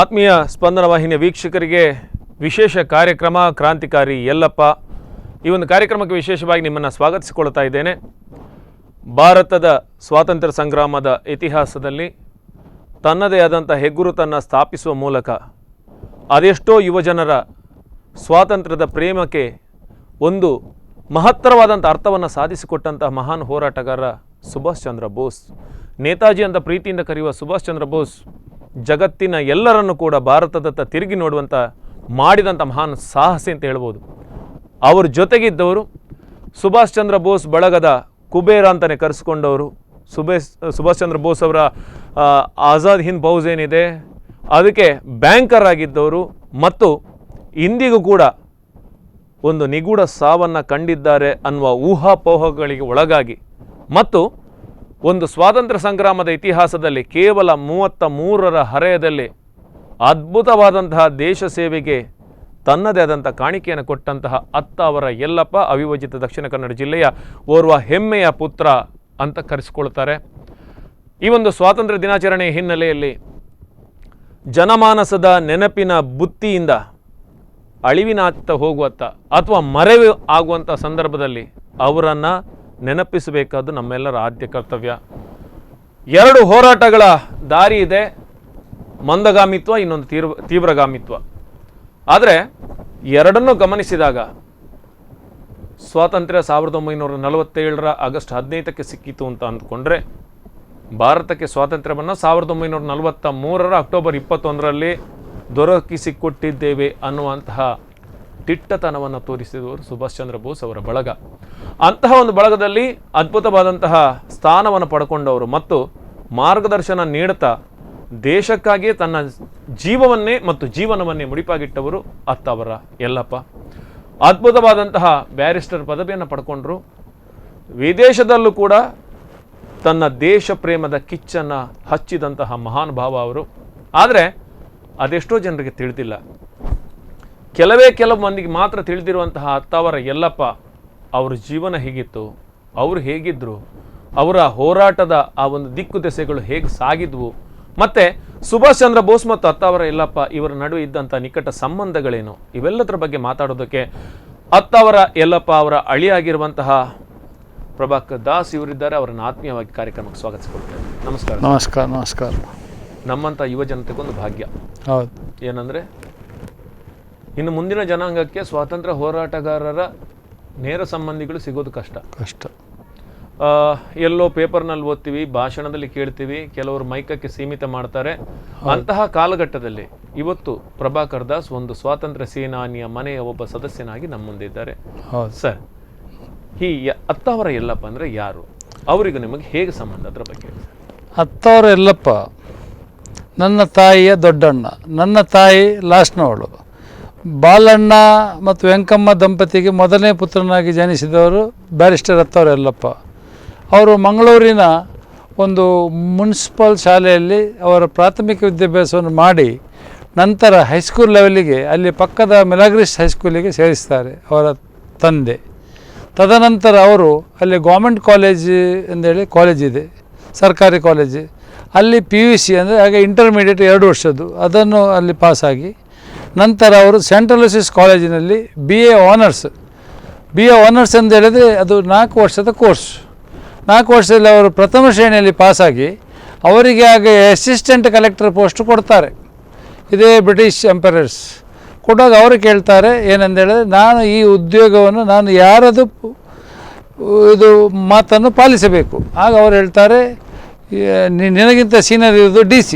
ಆತ್ಮೀಯ ಸ್ಪಂದನ ವಾಹಿನಿಯ ವೀಕ್ಷಕರಿಗೆ ವಿಶೇಷ ಕಾರ್ಯಕ್ರಮ ಕ್ರಾಂತಿಕಾರಿ ಯಲ್ಲಪ್ಪ. ಈ ಒಂದು ಕಾರ್ಯಕ್ರಮಕ್ಕೆ ವಿಶೇಷವಾಗಿ ನಿಮ್ಮನ್ನು ಸ್ವಾಗತಿಸಿಕೊಳ್ತಾ ಇದ್ದೇನೆ. ಭಾರತದ ಸ್ವಾತಂತ್ರ್ಯ ಸಂಗ್ರಾಮದ ಇತಿಹಾಸದಲ್ಲಿ ತನ್ನದೇ ಆದಂಥ ಹೆಗ್ಗುರುತನ್ನು ಸ್ಥಾಪಿಸುವ ಮೂಲಕ ಅದೆಷ್ಟೋ ಯುವಜನರ ಸ್ವಾತಂತ್ರ್ಯದ ಪ್ರೇಮಕ್ಕೆ ಒಂದು ಮಹತ್ತರವಾದಂಥ ಅರ್ಥವನ್ನು ಸಾಧಿಸಿಕೊಟ್ಟಂತಹ ಮಹಾನ್ ಹೋರಾಟಗಾರ ಸುಭಾಷ್ ಚಂದ್ರ ಬೋಸ್. ನೇತಾಜಿ ಅಂತ ಪ್ರೀತಿಯಿಂದ ಕರೆಯುವ ಸುಭಾಷ್ ಚಂದ್ರ ಬೋಸ್ ಜಗತ್ತಿನ ಎಲ್ಲರನ್ನು ಕೂಡ ಭಾರತದತ್ತ ತಿರುಗಿ ನೋಡುವಂಥ ಮಾಡಿದಂಥ ಮಹಾನ್ ಸಾಹಸಿ ಅಂತ ಹೇಳ್ಬೋದು. ಅವ್ರ ಜೊತೆಗಿದ್ದವರು ಸುಭಾಷ್ ಚಂದ್ರ ಬೋಸ್ ಬಳಗದ ಕುಬೇರ ಅಂತಲೇ ಕರೆಸಿಕೊಂಡವರು. ಸುಭಾಷ್ ಚಂದ್ರ ಬೋಸ್ ಅವರ ಆಜಾದ್ ಹಿಂದ್ ಫೌಜ್ ಏನಿದೆ ಅದಕ್ಕೆ ಬ್ಯಾಂಕರ್ ಆಗಿದ್ದವರು ಮತ್ತು ಇಂದಿಗೂ ಕೂಡ ಒಂದು ನಿಗೂಢ ಸಾವನ್ನು ಕಂಡಿದ್ದಾರೆ ಅನ್ನುವ ಊಹಾಪೋಹಗಳಿಗೆ ಒಳಗಾಗಿ ಮತ್ತು ಒಂದು ಸ್ವಾತಂತ್ರ್ಯ ಸಂಗ್ರಾಮದ ಇತಿಹಾಸದಲ್ಲಿ ಕೇವಲ 33ರ ಹರೆಯದಲ್ಲಿ ಅದ್ಭುತವಾದಂತಹ ದೇಶ ಸೇವೆಗೆ ತನ್ನದೇ ಆದಂಥ ಕಾಣಿಕೆಯನ್ನು ಕೊಟ್ಟಂತಹ ಅತ್ತಾವರ ಯಲ್ಲಪ್ಪ ಅವಿಭಜಿತ ದಕ್ಷಿಣ ಕನ್ನಡ ಜಿಲ್ಲೆಯ ಓರ್ವ ಹೆಮ್ಮೆಯ ಪುತ್ರ ಅಂತ ಕರೆಸಿಕೊಳ್ತಾರೆ. ಈ ಒಂದು ಸ್ವಾತಂತ್ರ್ಯ ದಿನಾಚರಣೆಯ ಹಿನ್ನೆಲೆಯಲ್ಲಿ ಜನಮಾನಸದ ನೆನಪಿನ ಬುತ್ತಿಯಿಂದ ಅಳಿವಿನಾತ್ತ ಹೋಗುವತ್ತ ಅಥವಾ ಮರೆವು ಆಗುವಂಥ ಸಂದರ್ಭದಲ್ಲಿ ಅವರನ್ನು ನೆನಪಿಸಬೇಕಾದ್ದು ನಮ್ಮೆಲ್ಲರ ಆದ್ಯ ಕರ್ತವ್ಯ. 2 ಹೋರಾಟಗಳ ದಾರಿ ಇದೆ, ಮಂದಗಾಮಿತ್ವ, ಇನ್ನೊಂದು ತೀವ್ರಗಾಮಿತ್ವ. ಆದರೆ ಎರಡನ್ನೂ ಗಮನಿಸಿದಾಗ ಸ್ವಾತಂತ್ರ್ಯ 1947ರ ಆಗಸ್ಟ್ 15ಕ್ಕೆ ಸಿಕ್ಕಿತು ಅಂತ ಅಂದ್ಕೊಂಡ್ರೆ ಭಾರತಕ್ಕೆ ಸ್ವಾತಂತ್ರ್ಯವನ್ನು 1943ರ ಅಕ್ಟೋಬರ್ 21ರಲ್ಲಿ ದೊರಕಿಸಿಕೊಟ್ಟಿದ್ದೇವೆ ಅನ್ನುವಂತಹ ದಿಟ್ಟತನವನ್ನು ತೋರಿಸಿದವರು ಸುಭಾಷ್ ಚಂದ್ರ ಬೋಸ್ ಅವರ ಬಳಗ. ಅಂತಹ ಒಂದು ಬಳಗದಲ್ಲಿ ಅದ್ಭುತವಾದಂತಹ ಸ್ಥಾನವನ್ನು ಪಡ್ಕೊಂಡವರು ಮತ್ತು ಮಾರ್ಗದರ್ಶನ ನೀಡುತ್ತಾ ದೇಶಕ್ಕಾಗಿಯೇ ತನ್ನ ಜೀವವನ್ನೇ ಮತ್ತು ಜೀವನವನ್ನೇ ಮುಡಿಪಾಗಿಟ್ಟವರು ಅತ್ತಾವರ ಯಲ್ಲಪ್ಪ. ಅದ್ಭುತವಾದಂತಹ ಬ್ಯಾರಿಸ್ಟರ್ ಪದವಿಯನ್ನು ಪಡ್ಕೊಂಡ್ರು. ವಿದೇಶದಲ್ಲೂ ಕೂಡ ತನ್ನ ದೇಶ ಪ್ರೇಮದ ಕಿಚ್ಚನ್ನು ಹಚ್ಚಿದಂತಹ ಮಹಾನ್ ಭಾವ ಅವರು. ಆದರೆ ಅದೆಷ್ಟೋ ಜನರಿಗೆ ತಿಳಿದಿಲ್ಲ. ಕೆಲವು ಮಂದಿಗೆ ಮಾತ್ರ ತಿಳಿದಿರುವಂತಹ ಅತ್ತಾವರ ಯಲ್ಲಪ್ಪ ಅವ್ರ ಜೀವನ ಹೇಗಿತ್ತು, ಅವರು ಹೇಗಿದ್ದರು, ಅವರ ಹೋರಾಟದ ಆ ಒಂದು ದಿಕ್ಕು ದೆಸೆಗಳು ಹೇಗೆ ಸಾಗಿದ್ವು, ಮತ್ತು ಸುಭಾಷ್ ಚಂದ್ರ ಬೋಸ್ ಮತ್ತು ಅತ್ತಾವರ ಯಲ್ಲಪ್ಪ ಇವರ ನಡುವೆ ಇದ್ದಂಥ ನಿಕಟ ಸಂಬಂಧಗಳೇನು, ಇವೆಲ್ಲದರ ಬಗ್ಗೆ ಮಾತಾಡೋದಕ್ಕೆ ಅತ್ತಾವರ ಯಲ್ಲಪ್ಪ ಅವರ ಅಳಿಯಾಗಿರುವಂತಹ ಪ್ರಭಾಕರ್ ದಾಸ್ ಇವರಿದ್ದಾರೆ. ಅವರನ್ನು ಆತ್ಮೀಯವಾಗಿ ಕಾರ್ಯಕ್ರಮಕ್ಕೆ ಸ್ವಾಗತಿಸಿಕೊಳ್ತೇವೆ. ನಮಸ್ಕಾರ. ನಮಸ್ಕಾರ. ನಮಸ್ಕಾರ. ನಮ್ಮಂಥ ಯುವ ಜನತೆಗೊಂದು ಭಾಗ್ಯ. ಹೌದು. ಏನಂದರೆ ಇನ್ನು ಮುಂದಿನ ಜನಾಂಗಕ್ಕೆ ಸ್ವಾತಂತ್ರ್ಯ ಹೋರಾಟಗಾರರ ನೇರ ಸಂಬಂಧಿಗಳು ಸಿಗೋದು ಕಷ್ಟ. ಎಲ್ಲೋ ಪೇಪರ್ನಲ್ಲಿ ಓದ್ತೀವಿ, ಭಾಷಣದಲ್ಲಿ ಕೇಳ್ತೀವಿ, ಕೆಲವರು ಮೈಕಕ್ಕೆ ಸೀಮಿತ ಮಾಡ್ತಾರೆ. ಅಂತಹ ಕಾಲಘಟ್ಟದಲ್ಲಿ ಇವತ್ತು ಪ್ರಭಾಕರ್ ದಾಸ್ ಒಂದು ಸ್ವಾತಂತ್ರ್ಯ ಸೇನಾನಿಯ ಮನೆಯ ಒಬ್ಬ ಸದಸ್ಯನಾಗಿ ನಮ್ಮ ಮುಂದೆ ಇದ್ದಾರೆ. ಸರ್, ಈ ಅತ್ತಾವರ ಯಲ್ಲಪ್ಪ ಅಂದರೆ ಯಾರು, ಅವರಿಗೂ ನಿಮಗೆ ಹೇಗೆ ಸಂಬಂಧ, ಅದರ ಬಗ್ಗೆ? ಅತ್ತಾವರ ಯಲ್ಲಪ್ಪ ನನ್ನ ತಾಯಿಯ ದೊಡ್ಡಣ್ಣ. ನನ್ನ ತಾಯಿ ಲಾಸ್ಟ್ನವಳು. ಬಾಲಣ್ಣ ಮತ್ತು ವೆಂಕಮ್ಮ ದಂಪತಿಗೆ ಮೊದಲನೇ ಪುತ್ರನಾಗಿ ಜನಿಸಿದವರು ಬ್ಯಾರಿಸ್ಟರ್ ಅತ್ತಾವರ ಯಲ್ಲಪ್ಪ. ಅವರು ಮಂಗಳೂರಿನ ಒಂದು ಮುನ್ಸಿಪಲ್ ಶಾಲೆಯಲ್ಲಿ ಅವರ ಪ್ರಾಥಮಿಕ ವಿದ್ಯಾಭ್ಯಾಸವನ್ನು ಮಾಡಿ ನಂತರ ಹೈಸ್ಕೂಲ್ ಲೆವೆಲಿಗೆ ಅಲ್ಲಿ ಪಕ್ಕದ ಮಿಲಾಗ್ರಿಸ್ ಹೈಸ್ಕೂಲಿಗೆ ಸೇರಿಸ್ತಾರೆ ಅವರ ತಂದೆ. ತದನಂತರ ಅವರು ಅಲ್ಲಿ ಗೌರ್ಮೆಂಟ್ ಕಾಲೇಜ್ ಎಂದೇಳಿ ಕಾಲೇಜ್ ಇದೆ, ಸರ್ಕಾರಿ ಕಾಲೇಜ್. ಅಲ್ಲಿ PUC ಅಂದರೆ ಹಾಗೆ ಇಂಟರ್ಮೀಡಿಯೇಟ್ 2 ವರ್ಷದ್ದು, ಅದನ್ನು ಅಲ್ಲಿ ಪಾಸಾಗಿ ನಂತರ ಅವರು ಸೆಂಟ್ ಅಲೋಸಿಸ್ ಕಾಲೇಜಿನಲ್ಲಿ BA ಆನರ್ಸ್ ಅಂತ ಹೇಳಿದರೆ ಅದು 4 ವರ್ಷದ ಕೋರ್ಸ್. 4 ವರ್ಷದಲ್ಲಿ ಅವರು ಪ್ರಥಮ ಶ್ರೇಣಿಯಲ್ಲಿ ಪಾಸಾಗಿ ಅವರಿಗೆ ಹಾಗೆ ಅಸಿಸ್ಟೆಂಟ್ ಕಲೆಕ್ಟರ್ ಪೋಸ್ಟ್ ಕೊಡ್ತಾರೆ. ಇದೇ ಬ್ರಿಟಿಷ್ ಎಂಪರರ್ಸ್ ಕೊಟ್ಟಾಗ ಅವರು ಕೇಳ್ತಾರೆ ಏನಂದೇಳಿದ್ರೆ, ನಾನು ಈ ಉದ್ಯೋಗವನ್ನು ನಾನು ಯಾರದು ಇದು ಮಾತನ್ನು ಪಾಲಿಸಬೇಕು. ಆಗ ಅವರು ಹೇಳ್ತಾರೆ, ನಿನಗಿಂತ ಸೀನಿಯರ್ ಇರೋದು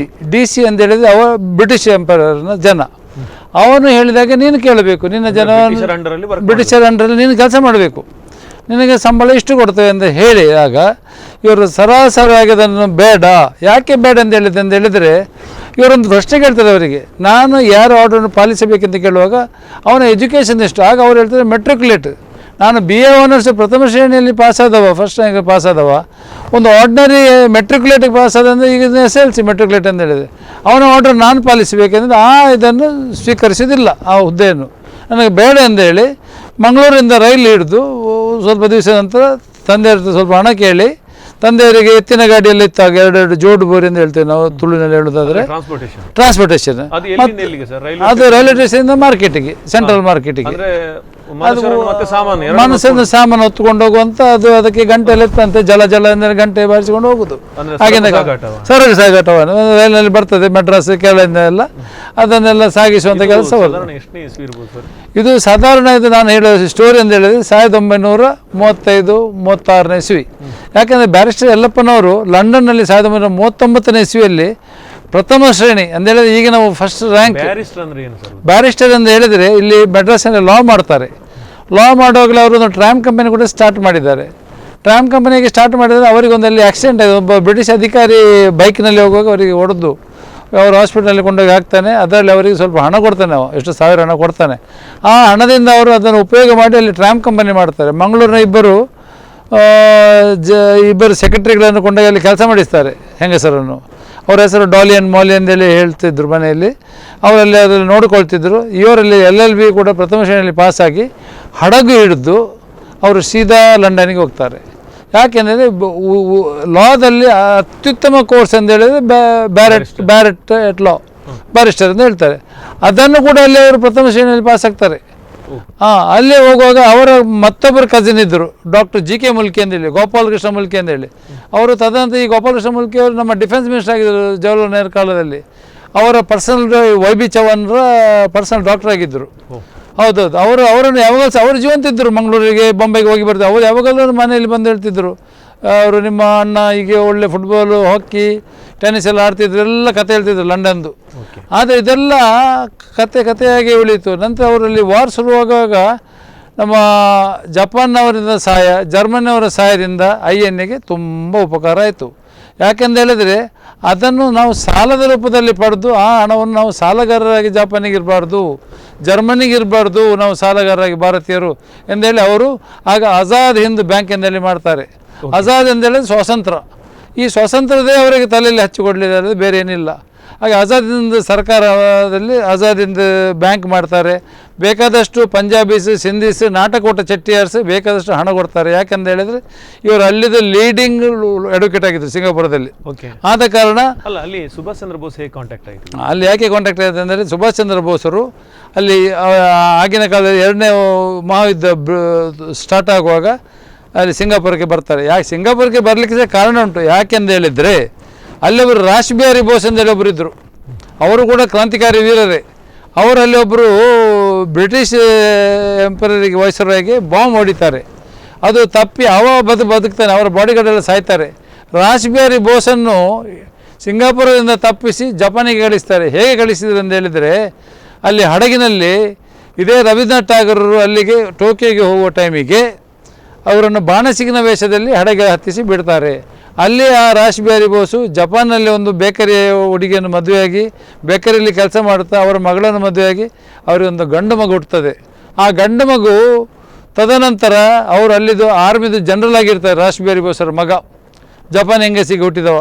DC ಅಂತೇಳಿದರೆ ಅವ ಬ್ರಿಟಿಷ್ ಎಂಪರರ್ನ ಜನ. ಅವನು ಹೇಳಿದಾಗ ನೀನು ಕೇಳಬೇಕು, ನಿನ್ನ ಜನವನ್ನು ಬ್ರಿಟಿಷರ್ ಅಂಡರಲ್ಲಿ ನೀನು ಕೆಲಸ ಮಾಡಬೇಕು, ನಿನಗೆ ಸಂಬಳ ಇಷ್ಟು ಕೊಡ್ತೇವೆ ಅಂತ ಹೇಳಿ. ಆಗ ಇವರು ಸರಾಸರಿಯಾಗಿ ಅದನ್ನು ಬೇಡ, ಯಾಕೆ ಬೇಡ ಅಂತ ಹೇಳಿದರೆ ಇವರೊಂದು ಪ್ರಶ್ನೆ ಕೇಳ್ತಾರೆ ಅವರಿಗೆ, ನಾನು ಯಾರು ಆರ್ಡರನ್ನು ಪಾಲಿಸಬೇಕಂತ ಕೇಳುವಾಗ ಅವನ ಎಜುಕೇಷನ್ ಎಷ್ಟು. ಆಗ ಅವ್ರು ಹೇಳ್ತಾರೆ ಮೆಟ್ರಿಕ್ಯುಲೇಟ್, ನಾನು BA ಆನರ್ಸ್ ಪ್ರಥಮ ಶ್ರೇಣಿಯಲ್ಲಿ ಪಾಸಾದವ, ಫಸ್ಟ್ ರ್ಯಾಂಕ್ ಪಾಸಾದವ. ಒಂದು ಆರ್ಡಿನರಿ ಮೆಟ್ರಿಕ್ಯುಲೇಟಿಗೆ ಪಾಸಾದಂದರೆ ಈಗ SLC ಮೆಟ್ರಿಕ್ಯುಲೇಟ್ ಅಂತ ಹೇಳಿದೆ. ಅವನ ಆರ್ಡರ್ ನಾನು ಪಾಲಿಸಬೇಕೆಂದರೆ ಇದನ್ನು ಸ್ವೀಕರಿಸೋದಿಲ್ಲ, ಆ ಹುದ್ದೆಯನ್ನು ನನಗೆ ಬೇಡ ಅಂದೇಳಿ ಮಂಗಳೂರಿಂದ ರೈಲು ಹಿಡಿದು ಸ್ವಲ್ಪ ದಿವಸ ನಂತರ ತಂದೆ ಸ್ವಲ್ಪ ಹಣ ಕೇಳಿ ತಂದೆಯವರಿಗೆ ಎತ್ತಿನ ಗಾಡಿಯಲ್ಲಿ ಇತ್ತಾಗ ಎರಡೆರಡು ಜೋಡು ಬೋರಿ ಅಂತ ಹೇಳ್ತೇವೆ ನಾವು ತುಳುವಿನಲ್ಲಿ ಹೇಳೋದಾದ್ರೆ ಟ್ರಾನ್ಸ್ಪೋರ್ಟೇಷನ್. ಅದು ರೈಲ್ವೆ ಸ್ಟೇಷನ್ ಮಾರ್ಕೆಟಿಗೆ, ಸೆಂಟ್ರಲ್ ಮಾರ್ಕೆಟಿಗೆ ಮನಸ್ಸಿನ ಸಾಮಾನು ಹೊತ್ಕೊಂಡು ಹೋಗುವಂತ. ಅದು ಅದಕ್ಕೆ ಗಂಟೆಯಲ್ಲಿ ಎತ್ತಂತೆ, ಜಲ ಅಂದರೆ ಗಂಟೆ ಬಾರಿಸಿಕೊಂಡು ಹೋಗುದು. ಆಗಿನ ಸರಕು ಸಾಗಾಟವನ್ನು ರೈಲಿನಲ್ಲಿ ಬರ್ತದೆ, ಮೆಡ್ರಾಸ್ ಕೇರಳದಿಂದ ಎಲ್ಲ ಅದನ್ನೆಲ್ಲ ಸಾಗಿಸುವಂತ ಕೆಲಸ. ಇದು ಸಾಧಾರಣ, ಇದು ನಾನು ಹೇಳೋ ಸ್ಟೋರಿ ಅಂತ ಹೇಳಿದ್ರೆ 1935-36ನೇ ಇಸ್ವಿ. ಯಾಕಂದರೆ ಬ್ಯಾರಿಸ್ಟರ್ ಯಲ್ಲಪ್ಪನವರು ಲಂಡನ್ನಲ್ಲಿ 1939ನೇ ಇಸ್ವಿಯಲ್ಲಿ ಪ್ರಥಮ ಶ್ರೇಣಿ ಅಂತ ಹೇಳಿದ್ರೆ, ಈಗ ನಾವು ಫಸ್ಟ್ ರ್ಯಾಂಕ್. ಬ್ಯಾರಿಸ್ಟರ್ ಅಂತ ಹೇಳಿದರೆ ಇಲ್ಲಿ ಮೆಡ್ರಾಸ್ನಲ್ಲಿ ಲಾ ಮಾಡ್ತಾರೆ. ಲಾ ಮಾಡುವಾಗಲೇ ಅವರು ಒಂದು ಟ್ರಾಮ್ ಕಂಪನಿ ಕೂಡ ಸ್ಟಾರ್ಟ್ ಮಾಡಿದ್ದಾರೆ. ಟ್ರಾಮ್ ಕಂಪನಿಗೆ ಸ್ಟಾರ್ಟ್ ಮಾಡಿದರೆ ಅವರಿಗೊಂದಲ್ಲಿ ಆಕ್ಸಿಡೆಂಟ್ ಆಗಿದೆ. ಒಬ್ಬ ಬ್ರಿಟಿಷ್ ಅಧಿಕಾರಿ ಬೈಕ್ನಲ್ಲಿ ಹೋಗುವಾಗ ಅವರಿಗೆ ಹೊಡೆದು ಅವರು ಹಾಸ್ಪಿಟಲಲ್ಲಿ ಕೊಂಡೋಗಿ ಹಾಕ್ತಾನೆ. ಅದರಲ್ಲಿ ಅವರಿಗೆ ಸ್ವಲ್ಪ ಹಣ ಕೊಡ್ತಾನೆ, ನಾವು ಎಷ್ಟು ಸಾವಿರ ಹಣ ಕೊಡ್ತಾನೆ. ಆ ಹಣದಿಂದ ಅವರು ಅದನ್ನು ಉಪಯೋಗ ಮಾಡಿ ಅಲ್ಲಿ ಟ್ರಾಮ್ ಕಂಪನಿ ಮಾಡ್ತಾರೆ. ಮಂಗಳೂರಿನ ಇಬ್ಬರು ಸೆಕ್ರೆಟರಿಗಳನ್ನು ಕೊಂಡೋಗಿ ಅಲ್ಲಿ ಕೆಲಸ ಮಾಡಿಸ್ತಾರೆ, ಹೆಂಗಸರನ್ನು. ಅವ್ರ ಹೆಸರು ಡಾಲಿ ಆ್ಯಂಡ್ ಮಾಲಿ ಅಂತೇಳಿ ಹೇಳ್ತಿದ್ರು ಮನೆಯಲ್ಲಿ. ಅವರಲ್ಲಿ ಅದರಲ್ಲಿ ನೋಡಿಕೊಳ್ತಿದ್ರು. ಇವರಲ್ಲಿ LLB ಕೂಡ ಪ್ರಥಮ ಶ್ರೇಣಿಯಲ್ಲಿ ಪಾಸಾಗಿ ಹಡಗು ಹಿಡಿದು ಅವರು ಸೀದಾ ಲಂಡನ್ನಿಗೆ ಹೋಗ್ತಾರೆ. ಯಾಕೆಂದರೆ ಲಾದಲ್ಲಿ ಅತ್ಯುತ್ತಮ ಕೋರ್ಸ್ ಅಂತ ಹೇಳಿದರೆ ಬ್ಯಾರಿಸ್ಟರ್ ಅಂತ ಹೇಳ್ತಾರೆ. ಅದನ್ನು ಕೂಡ ಅಲ್ಲಿ ಅವರು ಪ್ರಥಮ ಶ್ರೇಣಿಯಲ್ಲಿ ಪಾಸ್ ಆಗ್ತಾರೆ. ಅಲ್ಲಿ ಹೋಗುವಾಗ ಅವರ ಮತ್ತೊಬ್ಬರು ಕಸಿನ್ ಇದ್ದರು, ಡಾಕ್ಟರ್ GK ಮುಲ್ಕಿ ಅಂತೇಳಿ, ಗೋಪಾಲಕೃಷ್ಣ ಮುಲ್ಕಿ ಅಂತೇಳಿ. ಅವರು ತದನಂತರ ಈ ಗೋಪಾಲಕೃಷ್ಣ ಮುಲ್ಕಿ ಅವರು ನಮ್ಮ ಡಿಫೆನ್ಸ್ ಮಿನಿಸ್ಟರ್ ಆಗಿದ್ದರು ಜವಾಹರ್ಲಾಲ್ ನೆಹರು ಕಾಲದಲ್ಲಿ. ಅವರ ಪರ್ಸನಲ್ YB ಚೌಹಾಣ್ರ ಪರ್ಸನಲ್ ಡಾಕ್ಟರ್ ಆಗಿದ್ದರು. ಹೌದೌದು. ಅವರನ್ನು ಯಾವಾಗಲೂ ಅವರು ಜೀವಂತ ಇದ್ದರು. ಮಂಗಳೂರಿಗೆ ಬಾಂಬೆಗೆ ಹೋಗಿ ಬರ್ತಾರೆ. ಅವರು ಯಾವಾಗಲೂ ಮನೆಯಲ್ಲಿ ಬಂದು ಹೇಳ್ತಿದ್ದರು, ಅವರು ನಿಮ್ಮ ಅಣ್ಣ ಹೀಗೆ ಒಳ್ಳೆ ಫುಟ್ಬಾಲು, ಹಾಕಿ, ಟೆನ್ನಿಸ್ ಎಲ್ಲ ಆಡ್ತಿದ್ರು, ಎಲ್ಲ ಕತೆ ಹೇಳ್ತಿದ್ರು ಲಂಡನ್ದು. ಆದರೆ ಇದೆಲ್ಲ ಕಥೆಯಾಗಿ ಉಳಿಯಿತು. ನಂತರ ಅವರಲ್ಲಿ ವಾರ್ ಶುರುವಾಗುವಾಗ ನಮ್ಮ ಜಪಾನ್ನವರಿಂದ ಸಹಾಯ, ಜರ್ಮನಿಯವರ ಸಹಾಯದಿಂದ INAಗೆ ತುಂಬ ಉಪಕಾರ ಆಯಿತು. ಯಾಕೆಂತ ಹೇಳಿದರೆ ಅದನ್ನು ನಾವು ಸಾಲದ ರೂಪದಲ್ಲಿ ಪಡೆದು ಆ ಹಣವನ್ನು ನಾವು ಸಾಲಗಾರರಾಗಿ ಜಪಾನಿಗಿರಬಾರ್ದು, ಜರ್ಮನಿಗಿರಬಾರ್ದು, ನಾವು ಸಾಲಗಾರರಾಗಿ ಭಾರತೀಯರು ಎಂದೇಳಿ ಅವರು ಆಗ ಆಜಾದ್ ಹಿಂದ್ ಬ್ಯಾಂಕ್ ಎಂದೇಳಿ ಮಾಡ್ತಾರೆ. ಆಜಾದ್ ಎಂದೇಳಿ ಸ್ವಾತಂತ್ರ್ಯ. ಈ ಸ್ವಾತಂತ್ರ್ಯದೇ ಅವರಿಗೆ ತಲೆಯಲ್ಲಿ ಹಚ್ಚಿಕೊಡ್ಲಿದ್ದಾರೆ, ಬೇರೆ ಏನಿಲ್ಲ. ಹಾಗೆ ಆಜಾದ್ ಹಿಂದ್ ಸರ್ಕಾರದಲ್ಲಿ ಆಜಾದ್ ಹಿಂದ್ ಬ್ಯಾಂಕ್ ಮಾಡ್ತಾರೆ. ಬೇಕಾದಷ್ಟು ಪಂಜಾಬೀಸ್, ಸಿಂಧೀಸ್, ನಾಟಕೋಟ ಚೆಟ್ಟಿಯಾರ್ಸ್ ಬೇಕಾದಷ್ಟು ಹಣ ಕೊಡ್ತಾರೆ. ಯಾಕಂತ ಹೇಳಿದರೆ ಇವರು ಅಲ್ಲಿದ್ದು ಲೀಡಿಂಗ್ ಅಡ್ವೊಕೇಟ್ ಆಗಿದ್ರು ಸಿಂಗಾಪುರದಲ್ಲಿ. ಆದ ಕಾರಣ ಅಲ್ಲಿ ಸುಭಾಷ್ ಚಂದ್ರ ಬೋಸ್ ಹೇಗೆ ಕಾಂಟ್ಯಾಕ್ಟ್ ಆಯಿತು? ಅಲ್ಲಿ ಯಾಕೆ ಕಾಂಟ್ಯಾಕ್ಟ್ ಆಯಿತು ಅಂದರೆ, ಸುಭಾಷ್ ಚಂದ್ರ ಬೋಸರು ಅಲ್ಲಿ ಆಗಿನ ಕಾಲದಲ್ಲಿ 2ನೇ ಮಹಾಯುದ್ಧ ಸ್ಟಾರ್ಟ್ ಆಗುವಾಗ ಅಲ್ಲಿ ಸಿಂಗಾಪುರಕ್ಕೆ ಬರ್ತಾರೆ. ಯಾಕೆ ಸಿಂಗಾಪುರಕ್ಕೆ ಬರಲಿಕ್ಕೆ ಕಾರಣ ಉಂಟು. ಯಾಕೆಂದು ಹೇಳಿದರೆ ಅಲ್ಲೊಬ್ಬರು ರಾಶ್ ಬಿಹಾರಿ ಬೋಸ್ ಅಂತೇಳಿ ಒಬ್ಬರು ಇದ್ದರು. ಅವರು ಕೂಡ ಕ್ರಾಂತಿಕಾರಿ ವೀರರೇ. ಅವರಲ್ಲಿ ಒಬ್ಬರು ಬ್ರಿಟಿಷ್ ಎಂಪರರಿಗೆ ವೈಸ್ರಾಯ್ಗೆ ಬಾಂಬ್ ಹೊಡಿತಾರೆ. ಅದು ತಪ್ಪಿ ಬದುಕ್ತಾನೆ, ಅವರ ಬಾಡಿಗಾರ್ಡ್ ಎಲ್ಲ ಸಾಯ್ತಾರೆ. ರಾಶ್ ಬಿಹಾರಿ ಬೋಸನ್ನು ಸಿಂಗಾಪುರದಿಂದ ತಪ್ಪಿಸಿ ಜಪಾನಿಗೆ ಕಳಿಸ್ತಾರೆ. ಹೇಗೆ ಕಳಿಸಿದ್ರು ಅಂತ ಹೇಳಿದರೆ, ಅಲ್ಲಿ ಹಡಗಿನಲ್ಲಿ ಇದೇ ರವೀಂದ್ರನಾಥ್ ಟಾಗೂರರು ಅಲ್ಲಿಗೆ ಟೋಕಿಯೋಗೆ ಹೋಗುವ ಟೈಮಿಗೆ ಅವರನ್ನು ಬಾಣಸಿಗಿನ ವೇಷದಲ್ಲಿ ಹಡಗೆ ಹತ್ತಿಸಿ ಬಿಡ್ತಾರೆ. ಅಲ್ಲಿ ಆ ರಾಶ್ ಬಿಹಾರಿ ಬೋಸು ಜಪಾನ್ನಲ್ಲಿ ಒಂದು ಬೇಕರಿಯ ಹುಡುಗಿಯನ್ನು ಮದುವೆಯಾಗಿ ಬೇಕರಿಯಲ್ಲಿ ಕೆಲಸ ಮಾಡುತ್ತಾ ಅವರ ಮಗಳನ್ನು ಮದುವೆಯಾಗಿ ಅವರಿಗೊಂದು ಗಂಡು ಮಗು ಹುಟ್ಟುತ್ತದೆ. ಆ ಗಂಡು ಮಗು ತದನಂತರ ಅವರು ಅಲ್ಲಿದ್ದು ಆರ್ಮಿದು ಜನರಲ್ ಆಗಿರ್ತಾರೆ. ರಾಶ್ ಬಿಹಾರಿ ಬೋಸರ ಮಗ ಜಪಾನ್ ಹೆಂಗಸಿಗೆ ಹುಟ್ಟಿದವ.